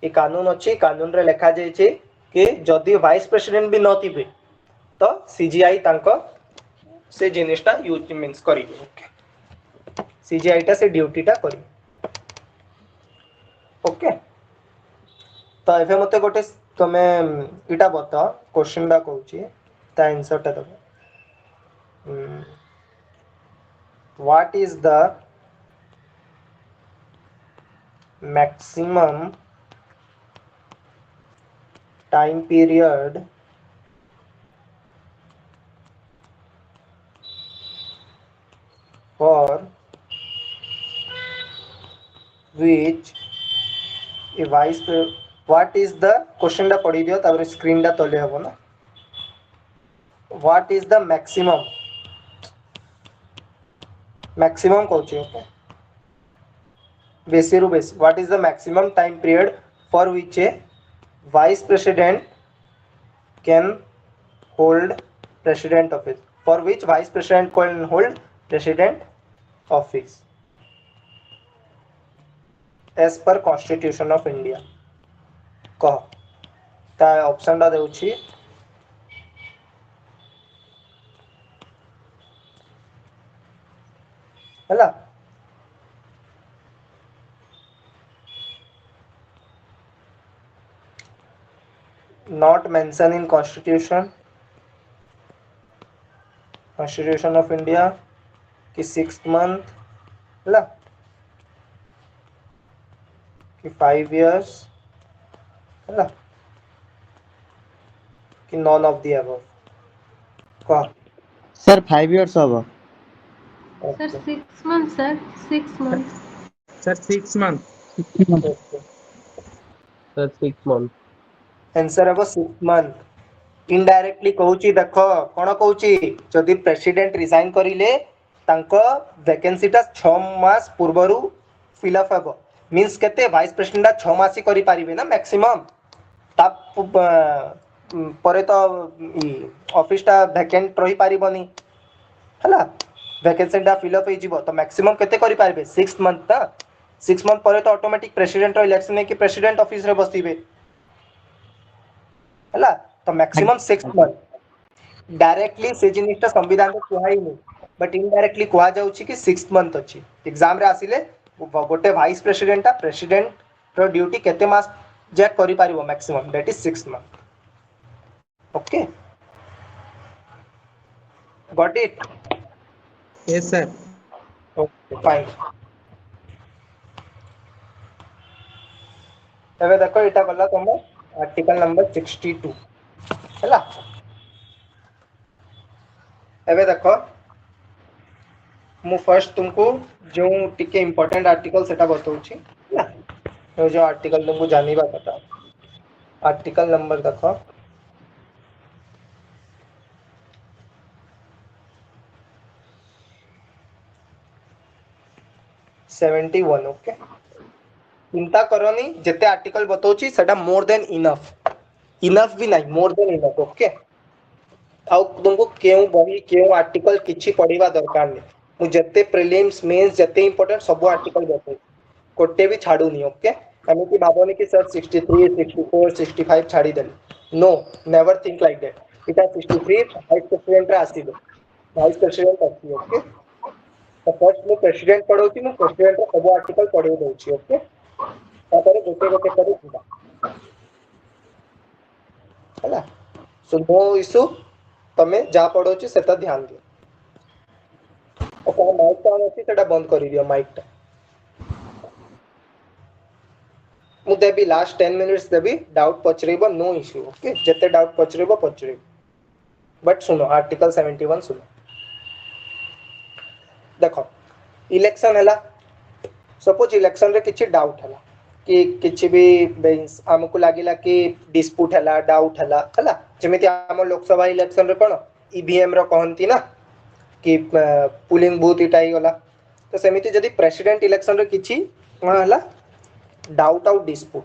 ये कानून अच्छी कानून रे लिखा जाय छै कि जदि वाइस प्रेसिडेंट भी नथिबे तो सीजीआई तांको से जिनिसटा यूज मींस करिवे ओके सीजीआई टा से ड्यूटीटा करी ओके तो एफे मते गोटे तमे इटा बता क्वेश्चन डा कहूची ता आंसर टा दबो what is the maximum time period for which a vice what is the question टा पढ़ी दियो तापर स्क्रीन टा तले हबो ना what is the maximum कहूची ओके बेसी रु बेसी what is the maximum time period for which a vice president can hold president office for which vice president can hold president office as per constitution of india कह ता option टा देउची हला not mentioned in constitution of india कि 6th month ला कि 5 years ला कि none of the above कह sir 5 years हबो sir 6 month sir 6 month sir 6 month sir 6 month answer है 6 मंथ इनडायरेक्टली कहूची देखो कोन कहूची जदि प्रेसिडेंट रिजाइन करिले तांको वैकेंसी टा 6 मास पूर्वरु फिल अप हबो मींस केते वाइस प्रेसिडेंट 6 मास ही करि पारिबे ना मैक्सिमम ता परे तो ऑफिस टा वैकेंट रही पारिबोनी हला वैकेंसी टा फिल अप हे जिवो तो मैक्सिमम केते करि पारिबे 6 मंथ ना 6 मंथ परे तो ऑटोमेटिक प्रेसिडेंट रो इलेक्शन है कि प्रेसिडेंट ऑफिस रे बसिबे हला तो मैक्सिमम 6 मंथ डायरेक्टली से जिनिसटा संविधान को कुहाई नहीं बट इनडायरेक्टली कुहा जाउची कि 6 मंथ अछि एग्जाम रे आसिले गोटे वाइस प्रेसिडेंट रो ड्यूटी केते मास जे करि पारिबो maximum that is 6 month okay got it yes sir okay fine एबे देखो इटा गला तुम आर्टिकल नंबर 62 हैला एबे देखो मु फर्स्ट तुमको जो टिके इंपोर्टेंट आर्टिकल सेटा बताउची हैला तो जो आर्टिकल तुमको जानिबा कथा आर्टिकल नंबर देखो सेवेंटी वन ओके चिंता करनी जिते आर्टिकल बताउची सेटा मोर देन इनफ भी नहीं मोर देन इनफ ओके आउ तुमको केउ बही केउ आर्टिकल किछि पढिबा दरकार नै मु जते प्रीलिम्स मेंस जते इंपोर्टेंट सब आर्टिकल बताउ कोटे भी छाडू नहीं ओके एमिति भाबोनी कि सर 63 64 65 छाडी देली no never think like that इटा 63 वाइस प्रेसिडेंट रे आसीबे वाइस प्रेसिडेंट आसी ओके तो फर्स्ट मु प्रेसिडेंट पढौची मु प्रेसिडेंट रे सब आर्टिकल पढै दउची ओके तापर गोटे गोटे करी दिबा हैला सो नो इशू तमे जा पढौची सेटा ध्यान दियो ओके माइक टा अछि सेटा बंद करि दियो माइक टा मु देबी लास्ट 10 मिनिट्स देबी डाउट पचरेबो नो इशू ओके जते डाउट पचरेबो बट सुनो आर्टिकल 71 सुनो देखो इलेक्शन हैला सपोज इलेक्शन रे किछि डाउट हैला कि किछि भी हमको लागिला कि डिस्प्यूट हैला डाउट हैला जेमिति हम लोकसभा इलेक्शन रे कोन ईवीएम रो कहंती ना कि पुलिंग बूथ इटाई होला तो सेमिति जदी प्रेसिडेंट इलेक्शन रे किछि कोन हैला डाउट आउट डिस्प्यूट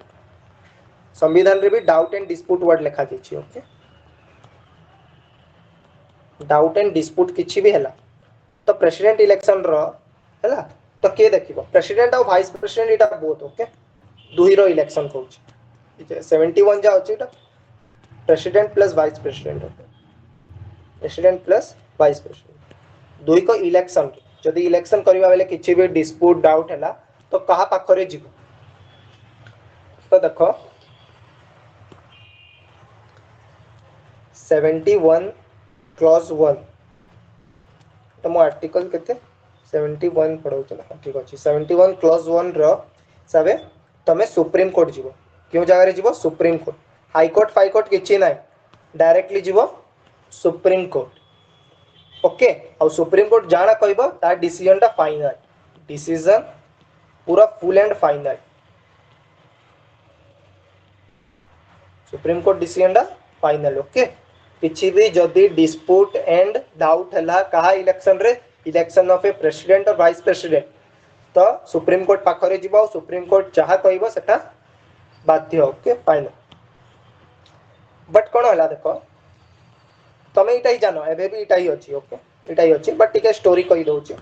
संविधान रे भी डाउट एंड डिस्प्यूट वर्ड लिखा दिछि ओके डाउट एंड डिस्प्यूट किछि भी हैला तो प्रेसिडेंट इलेक्शन रो हैला तो के देखिबो प्रेसिडेंट और वाइस प्रेसिडेंट इटा बोथ ओके दुही रो इलेक्शन कहूछ 71 जा अछि president plus vice president president plus vice president दुई को इलेक्शन जदि इलेक्शन करबा बेले किछि भी डिस्प्यूट डाउट हैला तो कहा पाखरे जीवो तो देखो 71 क्लॉज 1 तो मो आर्टिकल केते 71 पढौ छला ठीक अछि 71 क्लॉज 1 रो सबे तमे सुप्रीम कोर्ट जीवो क्यों जगह रे जीवो सुप्रीम कोर्ट हाई कोर्ट फाई कोर्ट किछि नै डायरेक्टली जीवो सुप्रीम कोर्ट ओके और सुप्रीम कोर्ट जाना कहबो ता डिसीजन ता फाइनल डिसीजन पूरा full and final supreme court decision ता फाइनल ओके किछि भी जदी डिस्प्यूट एंड डाउट हला कहा इलेक्शन रे इलेक्शन ऑफ ए प्रेसिडेंट और वाइस प्रेसिडेंट तो सुप्रीम कोर्ट पाखरे जीवो सुप्रीम कोर्ट चाहा कहबो सेटा बाध्य ओके फाइनल बट कोन हला देखो तमे इटा ही जानो एबे भी इटा ही अछि ओके इटा ही अछि बट टिके स्टोरी कहि दउछि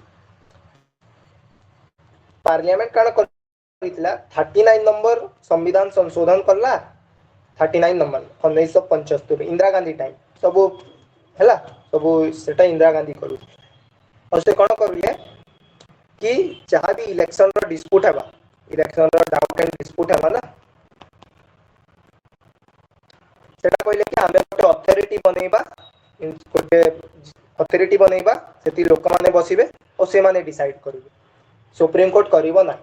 पार्लियामेंट काण करितला 39 नंबर संविधान संशोधन करला 39 नंबर 1975 इंदिरा गांधी टाइम सबो हैला सबो सेटा इंदिरा गांधी करू और से कोन करले कि जहां भी इलेक्शन रो डिस्प्यूट हेबा इलेक्शन रो डाउट एंड डिस्प्यूट हेबा ना सेटा कहले कि हमें गोटे अथॉरिटी बनेबा गोटे अथॉरिटी बनेबा सेति लोक माने बसिबे और से माने डिसाइड करिवे सुप्रीम कोर्ट करिवो ना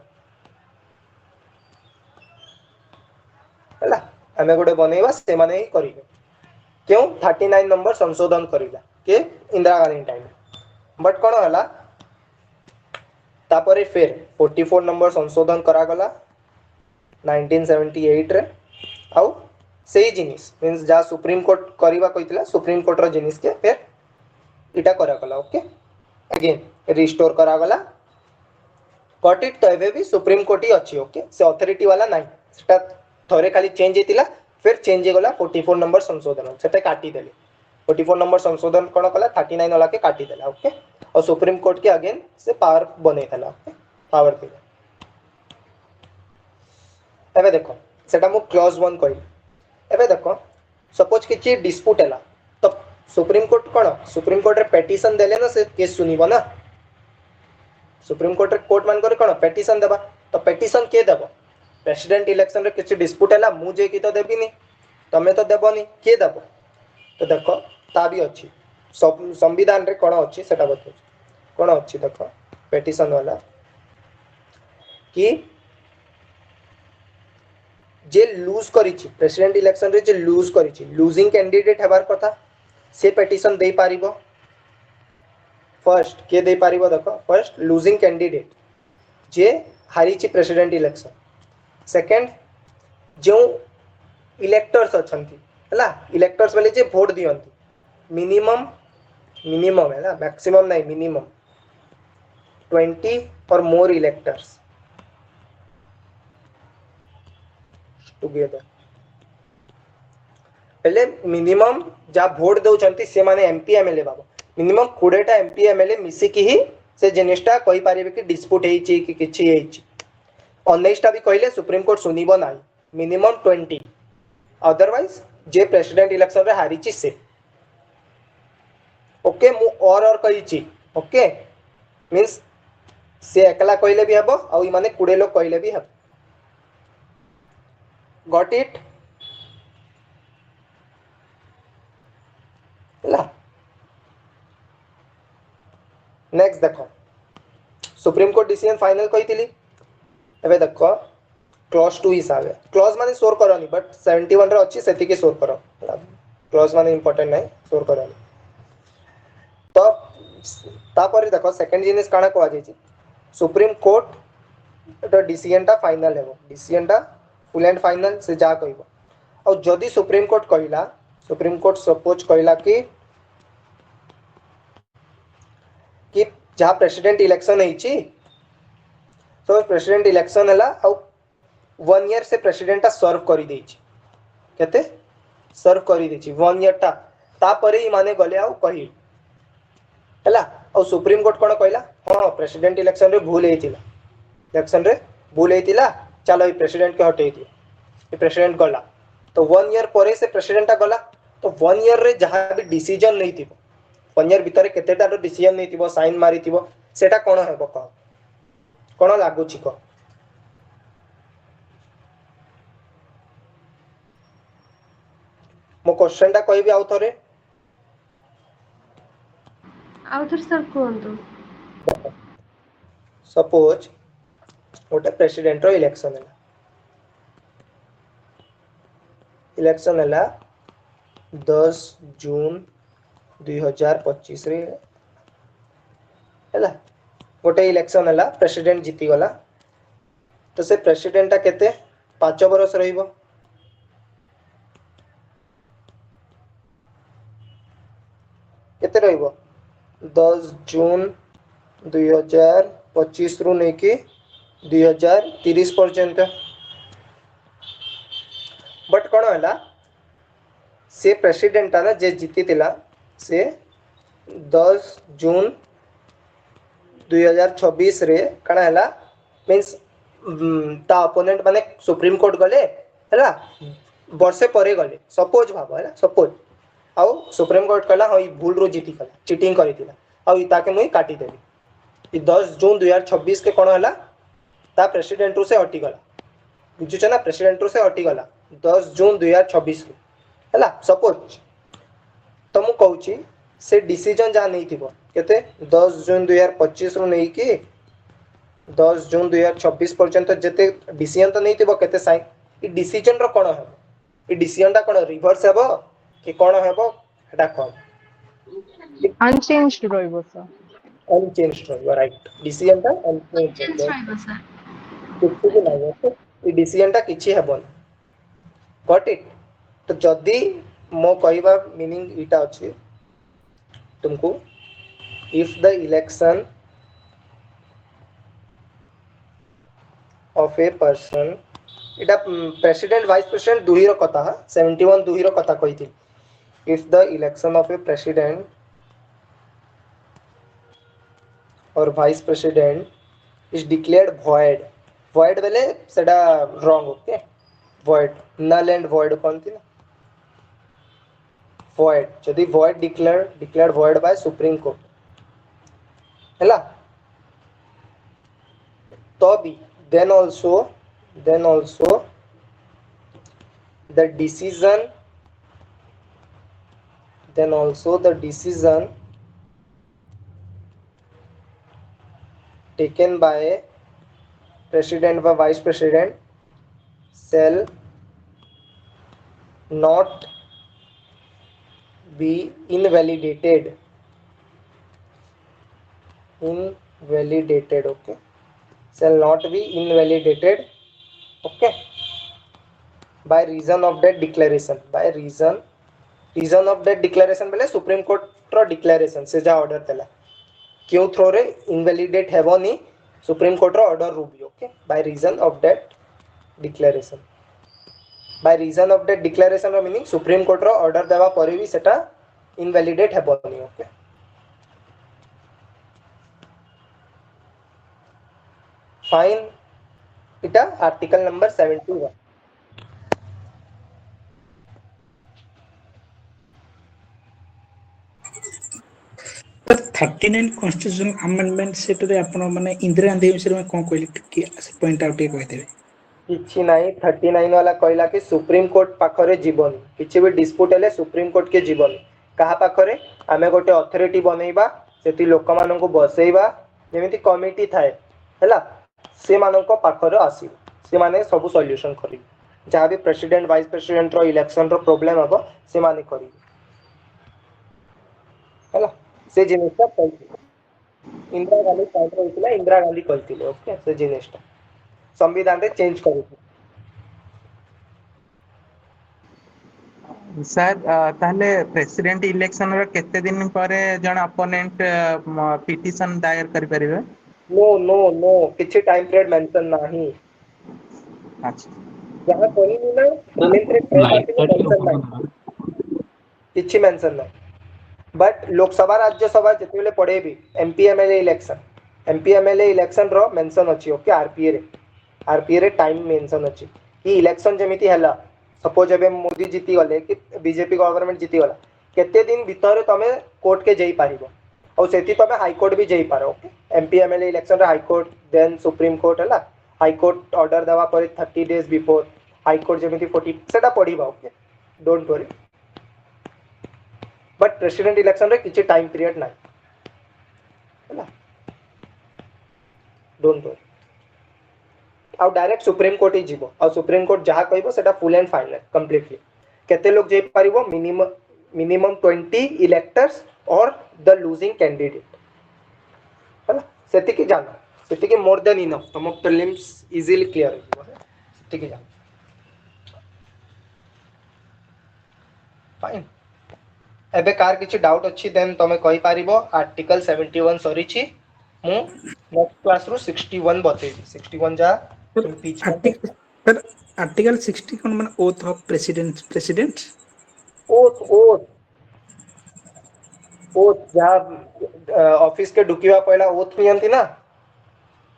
हैला हमें गोटे बनेबा से माने ही करिवे क्यों 39 नंबर संशोधन करिला के इंदिरा गांधी टाइम बट कोन हला तापरे फिर 44 नंबर संशोधन करा गला 1978 रे आउ सेही जिनिस मींस जा सुप्रीम कोर्ट करिवा कहितला सुप्रीम कोर्ट रो जिनिस के फिर इटा करा गला ओके अगेन रिस्टोर करा गला गॉट इट तो एबे भी सुप्रीम कोर्ट ही अछि ओके से अथॉरिटी वाला नाही सेटा थोरे खाली चेंज हेतिला फिर चेंज गला 44 नंबर संशोधन सेटा काटी देले 44 नंबर संशोधन कोन कला 39 वाला के काटी देला ओके और सुप्रीम कोर्ट के अगेन से पावर बने थला ओके पावर देला एबे देखो सेटा मु क्लॉज 1 कहि एबे देखो सपोज किछि डिस्प्यूट हैला तो सुप्रीम कोर्ट रे पेटिशन देले ना से केस सुनिबो ना सुप्रीम कोर्ट रे कोर्ट मान करे कोन पेटिशन देबा तो पेटिशन के देबो प्रेसिडेंट इलेक्शन रे किछि डिस्प्यूट हैला मु जे की तो देबिनी तमे तो देबोनी के देबो तो देखो ता भी अछि संविधान रे कोन अछि सेटा बतो कोन अछि देखो पेटिशन वाला कि जे लूज करिछि प्रेसिडेंट इलेक्शन रे जे लूज करिछि लूजिंग कैंडिडेट हेबार कथा से पेटिशन दे पारिबो फर्स्ट के दे पारिबो देखो फर्स्ट लूजिंग कैंडिडेट जे हारिछि प्रेसिडेंट इलेक्शन सेकंड जो इलेक्टर्स अछंती हला इलेक्टर्स वाले जे वोट दियंती मिनिमम है ना मैक्सिमम नहीं मिनिमम 20 और मोर इलेक्टर्स टुगेदर पहले मिनिमम जा वोट दउचंती से माने एमपी एमएलए बाबा मिनिमम 20 टा एमपी एमएलए मिसी की ही से जिनिसटा कहि पारिबे कि डिस्प्यूट हेछि कि किछि हेछि 19 टा भी कहले सुप्रीम कोर्ट सुनिबो नाही मिनिमम 20 अदरवाइज जे प्रेसिडेंट इलेक्शन रे हारिछि से ओके मु और कहिछि ओके मींस से एकला कहले भी हबो आ ई माने 20 लोग कहले भी हबो गॉट इट नेक्स्ट देखो सुप्रीम कोर्ट डिसीजन फाइनल कहितली एबे देखो क्लॉज 2 हिसाब है क्लॉज माने सोर करनी बट 71 रे अछि सेति के सोर करो क्लॉज माने इंपोर्टेंट नहीं सोर करनी तो तापर देखो सेकंड जिनिस काना को आजे सुप्रीम कोर्ट द डिसीजन ता फाइनल हेबो डिसीजन ता फुल एंड फाइनल से जा कहबो और जदी सुप्रीम कोर्ट कहिला सुप्रीम कोर्ट सपोज कहिला कि जहाँ प्रेसिडेंट इलेक्शन है तो प्रेसिडेंट इलेक्शन है 1 ईयर से प्रेसिडेंट सर्व कर केते सर्व कर 1 ईयर ता तापरे ही माने गले आउ कहि हैला और सुप्रीम कोर्ट कोन कहला हां प्रेसिडेंट इलेक्शन रे भूल हेतिला चलो ये प्रेसिडेंट के हटे दियो ये प्रेसिडेंट गला तो 1 ईयर परे से प्रेसिडेंट गला तो 1 ईयर रे जहां भी डिसीजन नै थिबो 1 ईयर भीतर केतेटा डिसीजन नै थिबो साइन मारी थिबो सेटा कोन हेबो कह कोन लागू छी कह मो क्वेश्चन टा कहबी आउ थरे सर कहतु सपोज गोटे प्रेसिडेंट रो इलेक्शन है 10 जून 2025 रे हैला गोटे इलेक्शन है प्रेसिडेंट जीती गला तो से प्रेसिडेंट टा केते 5 बरस रहिबो केते रहिबो 10 जून 2025 रु नै कि 2030 पर्यंत बट कौन है से प्रेसिडेंट ना जे जीती थिला से 10 जून 2026 रे कण है मींस ता अपोनेंट माने सुप्रीम कोर्ट गले हैला वर्षे परे गले सपोज भाबो हैला सपोज आउ सुप्रीम कोर्ट कहला हई भूल रो जीती गला चीटिंग करितिला आउ ताके मुई काटी देबी 10 जून 2026 के कौन है ता प्रेसिडेंट से हटी गला बुझुछ ना प्रेसिडेंट से हटी गला 10 जून 2026 हैला सपोज तो मु कहूची से डिसीजन जा नहीं थिबो केते 10 जून 2025 रु नहीं कि 10 जून 2026 पर्यंत जते डिसीजन तो नहीं थिबो केते साइन ई डिसीजन रो कोन है ई डिसीजन टा कोन रिवर्स हेबो कि कोन हेबो एटा कोन अनचेंज्ड रहइबो सर अनचेंज्ड रहइबो राइट डिसीजन टा अनचेंज्ड रहइबो सर किछि भी नहीं है ई डिसीजन टा किछि हेबो गॉट इट तो जदी मो कहबा मीनिंग इटा अछि तुमको if the election of a person इटा प्रेसिडेंट वाइस प्रेसिडेंट दुही रो कथा 71 दुही रो कथा कहिथि if the election of a president और vice president is declared void बेले सेडा wrong okay void null and void कोनथि ना void जदि void declared void by supreme court हैला तो भी then also the decision taken by president or vice president shall not be invalidated okay shall not be invalidated okay by reason of that declaration बेले supreme court रो declaration से जा order देला क्यों through रे इनवैलिडेट हेबोनी supreme court रो order रूबी okay by reason of that declaration रो मीनिंग सुप्रीम कोर्ट रो ऑर्डर देवा परे भी सेटा इनवैलिडेट हेबोनी ओके फाइन इटा article number 71 39 constitution amendment set रे आपण माने इंदिरा गांधी विषय में कोन कहली कि पॉइंट आउट कहै देबे किछि नाही 39 वाला कहला कि सुप्रीम कोर्ट पाखरे जीवन किछि भी डिस्प्यूट हेले सुप्रीम कोर्ट के जीवन कहा पाखरे आमे गोटे अथॉरिटी बनेइबा सेति लोक मानन को बसेइबा जेमिति कमिटी थाए हैला से मानन को पाखरे आसी से माने सब सॉल्यूशन करी जहां भी प्रेसिडेंट वाइस प्रेसिडेंट रो इलेक्शन रो प्रॉब्लम हबो से माने करी हैला से जिनिसटा कहती इंदिरा गांधी टाइम होइतिला इंदिरा गांधी कहतिले ओके से जिनिसटा संविधान रे चेंज करू सर ताहले प्रेसिडेंट इलेक्शन रो केते दिन परे जण अपोनेंट पिटिशन दायर करि परिबे नो किछि टाइम पीरियड मेंशन नाही अच्छा जहां कोई ना मेंशन नाही किछि मेंशन नाही बट लोकसभा राज्यसभा जिते पड़े भी एमपी एमएलए इलेक्शन रो मेंशन अच्छी ओके आरपीए रे टाइम मेंशन अच्छी कि इलेक्शन जमिति हैला सपोज एबे मोदी जीती गले कि बीजेपी गवर्नमेंट जीती गला केते दिन भीतर तमे कोर्ट के जाई पारिबो और सेति तमे हाई कोर्ट भी जाई पारो ओके एमपी एमएलए इलेक्शन रे high court then supreme court हैला हाई कोर्ट ऑर्डर देवा पर 30 डेज बिफोर हाई कोर्ट जमिति 40 सेटा पढिबा okay don't worry but president election रे किछि टाइम पीरियड ना हैला डोंट वरी आउ डायरेक्ट सुप्रीम कोर्ट ही जीवो और सुप्रीम कोर्ट जहाँ कहबो सेटा फुल एंड फाइनल कंप्लीटली केते लोग जे पारिबो मिनिमम 20 इलेक्टर्स और द लूजिंग कैंडिडेट हैला सेति की जानो सेति की मोर देन इनफ तम प्रीलिम्स इजीली क्लियर हो जीवो सेति की जानो फाइन एबे कार किछि डाउट अछि देन तमे कहि पारिबो आर्टिकल 71 सरीछि मु नेक्स्ट क्लास रो 61 बतेबी 61 जा आर्टिकल सर आर्टिकल 60 कोन माने ओथ ऑफ प्रेसिडेंट ओथ जहाँ ऑफिस के ढुकिवा पहला ओथ नियंती ना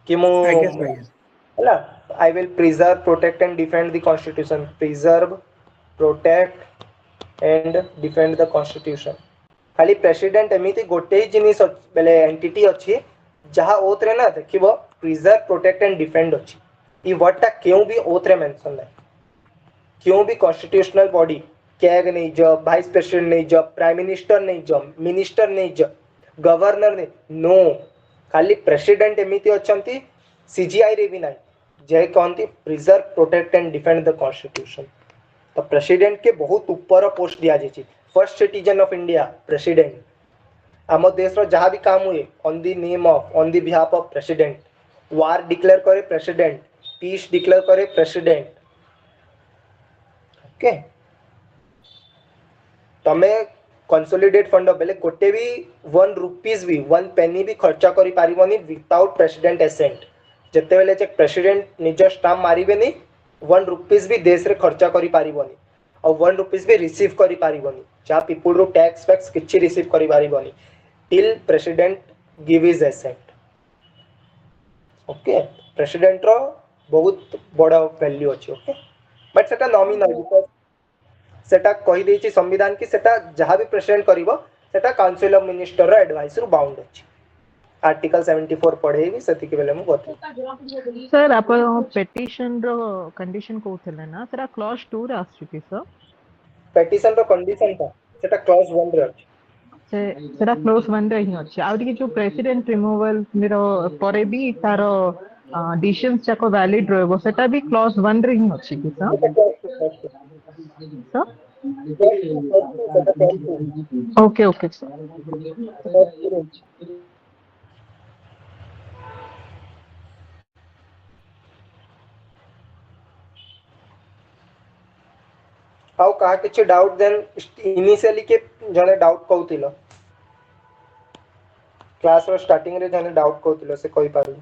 कि मु आई गेस भाई हैला I will preserve protect and defend the constitution preserve protect and defend the constitution खाली प्रेसिडेंट एमिति गोटे ही जिनिस बेले एंटिटी अछि जहाँ ओथ रे ना देखिबो प्रिजर्व प्रोटेक्ट एंड डिफेंड अछि ई वर्डटा क्यों भी ओथ रे मेंशन नै क्यों भी कॉन्स्टिट्यूशनल बॉडी कैग नहीं जब वाइस प्रेसिडेंट नहीं जब प्राइम मिनिस्टर नहीं जब मिनिस्टर नहीं जब गवर्नर नहीं नो खाली प्रेसिडेंट एमिति अछंती सीजीआई रे भी नहीं जे कहंती preserve protect and defend the constitution तो प्रेसिडेंट के बहुत ऊपर पोस्ट दिया जायछि first citizen of India president आम देश रो जहाँ भी काम हुए on the name of on the behalf of president war declare करे प्रेसिडेंट पीस डिक्लेयर करे प्रेसिडेंट ओके तमे कंसोलिडेट फंड बेले गोटे भी 1 रुपीस भी 1 पेनी भी खर्चा करि पारिबोनी विदाउट प्रेसिडेंट एसेंट जते बेले जे प्रेसिडेंट निज स्टाम्प मारिबेनी 1 रुपीस भी देश रे खर्चा करि पारिबोनी और 1 रुपीस भी रिसीव करि पारिबोनी जा पीपल रो टैक्स फैक्स किछि रिसीव करि पारिबोनी till president give his assent okay president रो बहुत बड़ा वैल्यू अछि ओके बट सेटा नॉमिनल बिकॉज़ सेटा कहि देछि संविधान की सेटा जहाँ भी प्रेसिडेंट करिवो सेटा काउंसिल ऑफ मिनिस्टर रो एडवाइस रो बाउंड अछि आर्टिकल 74 पढे भी सेति के बेले मु बते सर आप पेटिशन रो कंडीशन कोथले ना सर क्लॉज 2 रे आसु की सर पेटिशन रो कंडीशन था सेटा क्लॉज 1 रे अछि सेटा क्लॉज 1 रे ही अछि आ कि जो प्रेसिडेंट रिमूवल मेरो परे भी तारो डिसिजंस जाको वैलिड रहबो सेटा भी क्लॉज 1 रे ही अछि की सर ओके ओके सर आउ कहा किछि डाउट देन इनिशियली के जने डाउट कहउतिलो क्लास रो स्टार्टिंग रे जने डाउट कहउतिलो से कहि पारु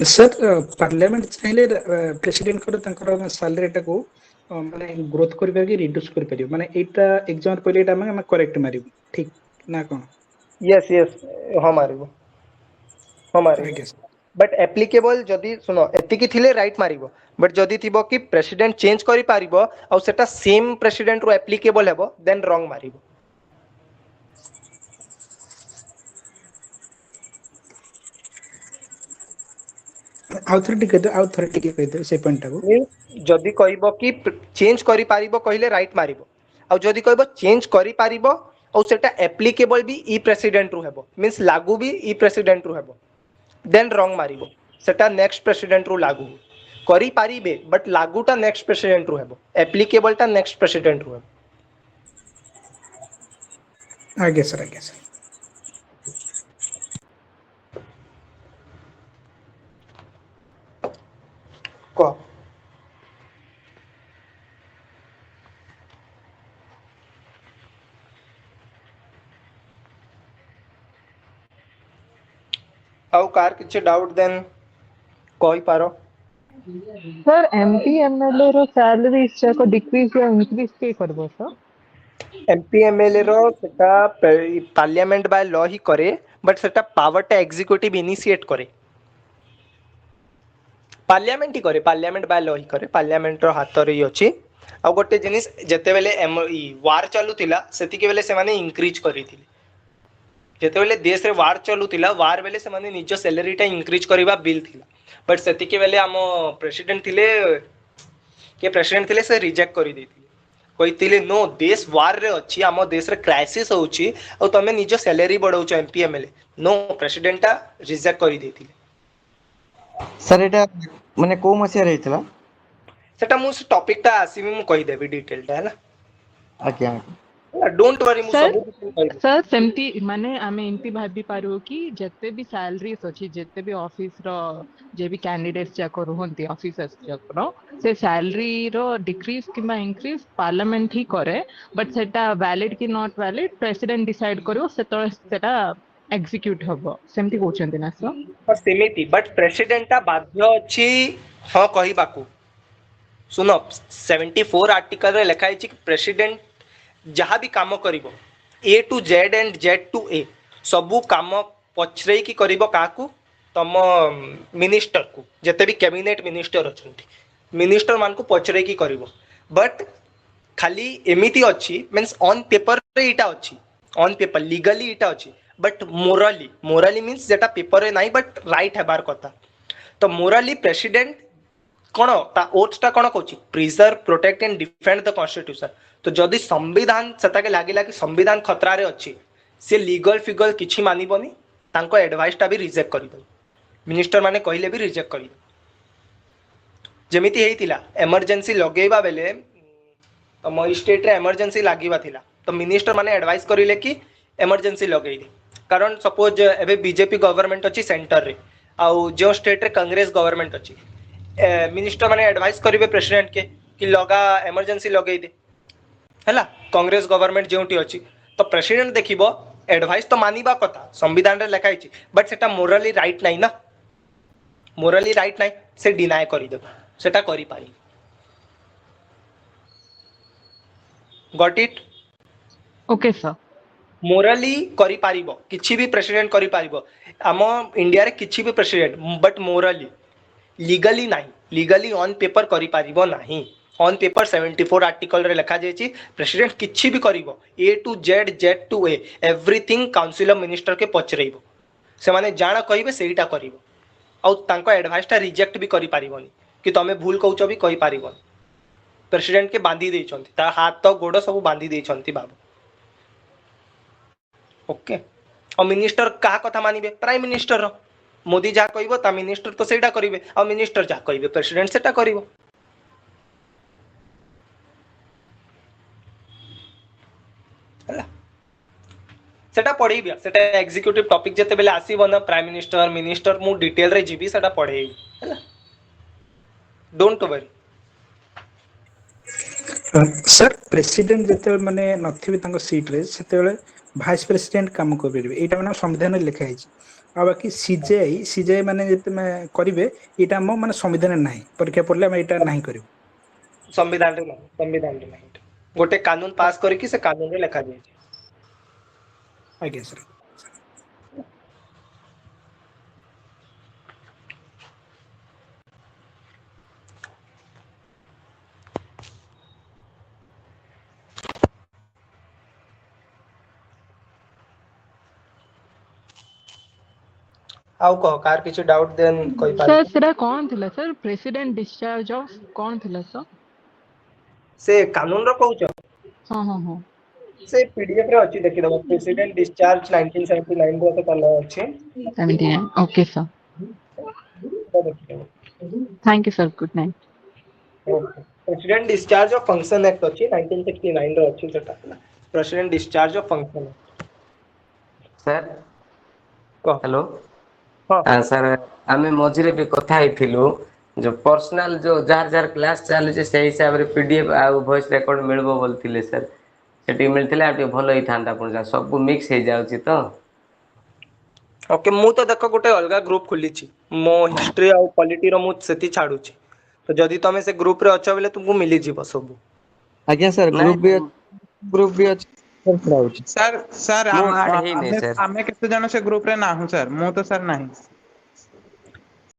सर पार्लियामेंट चाहिले प्रेसिडेंट को तंकर सैलरी टा को माने ग्रोथ करबा कि रिड्यूस कर परियो माने एटा एग्जाम पहिले एटा हम करेक्ट मारिबो ठीक ना कोन यस हम मारिबो बट एप्लीकेबल जदी सुनो एतिकी थिले राइट मारिबो बट जदी थिबो कि प्रेसिडेंट चेंज करि पारिबो और सेटा सेम प्रेसिडेंट रो एप्लीकेबल हेबो देन रॉन्ग मारिबो अथॉरिटी कह दो से पॉइंट को जदी कहबो कि चेंज करि पारिबो कहिले राइट मारिबो और जदी कहबो चेंज करि पारिबो और सेटा एप्लीकेबल भी ई प्रेसिडेंट रो हेबो मींस लागू भी ई प्रेसिडेंट रो हेबो देन रॉन्ग मारिबो सेटा नेक्स्ट प्रेसिडेंट रो लागू करि पारिबे बट लागूटा नेक्स्ट प्रेसिडेंट रो हेबो एप्लीकेबलटा नेक्स्ट प्रेसिडेंट रो हेबो आगे सर को आउ कार किछि डाउट देन कहि पारो सर एमपी एमएलए रो सैलरी जाको डिक्रीज या इंक्रीज के करबो सर? एमपी एमएलए रो सेटा पार्लियामेंट बाय लॉ ही करे, बट सेटा पावरटा एग्जीक्यूटिव इनिशिएट करे, पार्लियामेंट ही करे, पार्लियामेंट बाय लॉ ही करे, पार्लियामेंट रो हाथ रे ही अछि। आ गोटे जिनिस जेते बेले वार चलुतिला सेतिके बेले से माने इंक्रीज करिथिले, जेते बेले देश रे वार चलुतिला वार बेले से माने निज सैलरी टा इंक्रीज करबा बिल थिला, बट सेतिके बेले हम प्रेसिडेंट थिले के प्रेसिडेंट थिले से रिजेक्ट करि देथिले, कहिथिले नो देश वार रे अछि, हम देश रे क्राइसिस होउछि और तमे निज सैलरी बढ़ाउछ एमपी एमएलए, नो प्रेसिडेंट टा रिजेक्ट करि देथिले। सर एटा माने को मसिया रहितला? सेटा मु टॉपिक टा आसीबी मु कहि देबी डिटेल टा हैला। आज्ञा डोंट वरी मु सर सब कहि सर सेमती माने आमे एमती भाबी पारो कि जते भी सैलरीज अछि, जते भी ऑफिस रो जे भी कैंडिडेट्स जाको रहंती ऑफिसर्स जाको से सैलरी रो डिक्रीज किबा इंक्रीज पार्लियामेंट ही करे, बट सेटा वैलिड कि नॉट वैलिड प्रेसिडेंट डिसाइड करियो, सेटा एग्जीक्यूट हबो सेमती कहउछन्ती ना सर? पर सेमिति बट प्रेसिडेंट टा बाध्य अछि हां कहिबाकू। सुनो 74 आर्टिकल रे लिखा है प्रेसिडेंट जहाँ भी काम करिवो A to Z and Z to A सबू काम पछरे की करिवो काकू तम मिनिस्टर को, जते भी कैबिनेट मिनिस्टर अछंती मिनिस्टर मान को पछरे की करिवो, बट खाली एमिति अछि मींस ऑन पेपर रे इटा अछि, ऑन पेपर लीगली इटा अछि, बट मोराली मींस जेटा पेपर रे नाही बट राइट हेबार कथा। तो मोराली प्रेसिडेंट कोन ता ओथ्स कोन कहछि preserve protect and defend the constitution. तो जदि संविधान सेता के लागिला कि संविधान खतरा रे अछि, से लीगल फिगल किछि मानिबोनी, तांको एडवाइस टा भी रिजेक्ट करिदो, मिनिस्टर माने कहिले भी रिजेक्ट करिदो। जेमिति हेतिला इमरजेंसी लगेबा बेले तम स्टेट रे इमरजेंसी लागिबा थिला, तो मिनिस्टर माने एडवाइस करिले कि इमरजेंसी लगेई दे, कारण सपोज एबे बीजेपी गवर्नमेंट अछि सेंटर रे आउ जो स्टेट रे कांग्रेस गवर्नमेंट अछि, मिनिस्टर माने एडवाइस करिवे प्रेसिडेंट के कि लगा इमरजेंसी लगेई दे हैला, कांग्रेस गवर्नमेंट जेउटी अछि, तो प्रेसिडेंट देखिबो एडवाइस तो मानिबा कथा संविधान रे लिखा अछि, बट सेटा मोरली राइट नाही ना, मोरली राइट नाही, से डिनाय करि देबो, सेटा करि पारि। Got it? Okay sir. Morally करि पारिबो किछि भी प्रेसिडेंट करि पारिबो आम इंडिया रे किछि भी प्रेसिडेंट, बट मोरली लीगली नाही, लीगली ऑन पेपर करि पारिबो नाही। ऑन पेपर 74 आर्टिकल रे लिखा जायछि प्रेसिडेंट किछि भी करिवो A to Z Z to A everything council of minister के पचरेइबो, से माने जाण कहिबे सेहीटा करिवो, आ तांको एडवाइस टा रिजेक्ट भी करि पारिबोनी कि तमे भूल कहउछ भी कहि पारिबोनी। प्रेसिडेंट के बांधी देइछन्ती, ता हाथ तो गोड़ सब बांधी देइछन्ती बाबू। ओके, और मिनिस्टर का कथा मानिबे? प्राइम मिनिस्टर रो, मोदी जा कहिबो ता मिनिस्टर तो सेटा करिवे, और मिनिस्टर जा कहिबे प्रेसिडेंट सेटा करिवो। सेटा पढेइबे, सेटा एग्जीक्यूटिव टॉपिक जते बेले आसीबो ना प्राइम मिनिस्टर मिनिस्टर मु डिटेल रे जीबी सेटा पढेइबी हैला, डोंट वरी। सर प्रेसिडेंट जेते माने नथिबे तांको सीट रे सेते भाइस प्रेसिडेंट काम करिवे, एटा माने संविधान रे लिखा हैछि। आ बाकी सीजेआई माने जेते में करिवे एटा हम माने संविधान रे नाही, परीक्षा पड़ले हम एटा नाही करिवो, संविधान रे नाही, संविधान रे नाही, गोटे कानून पास करिकि से कानून रे लिखा जाय छै। आज्ञा सर। आउ कह कार किछि डाउट देन कहि सर पारि। सेटा कोन थिला sir? President discharge of cone थिला सर? से कानून रो कहउछ? हां हां हां से पीडीएफ रे अछि, देखि दबो प्रेसिडेंट डिस्चार्ज 1979 रो तो कल अछि। 79 ओके सर, तो देखि दबो। Thank you sir, good night. Okay, president discharge of function act अछि 1969 रो अछि सेटा, president discharge of function. Sir कह हेलो, हां सर आमे मझिरे भी कथा हेथिलु जो पर्सनल जो जार जार क्लास चालू छै से हिसाब रे पीडीएफ आ वॉइस रिकॉर्ड मिलबो बोलथिले सर, सेठी मिलथिले आ भलो ही थांता, पण जा सब मिक्स हे जाउची तो। ओके, मु तो देखो गोटे अलगा ग्रुप खुली छी, मो हिस्ट्री आ पॉलिटी रो मु सेति छाडू छी, तो जदि तमे से ग्रुप रे अछ बेले तुमको मिली जीव सब। आज्ञा सर ग्रुप भी अछि सर छुड़ा होछि। सर ମୁଁ add ହେଇନି, sir। आमे केते जण से ग्रुप रे नाहु सर, मु तो सर नाही।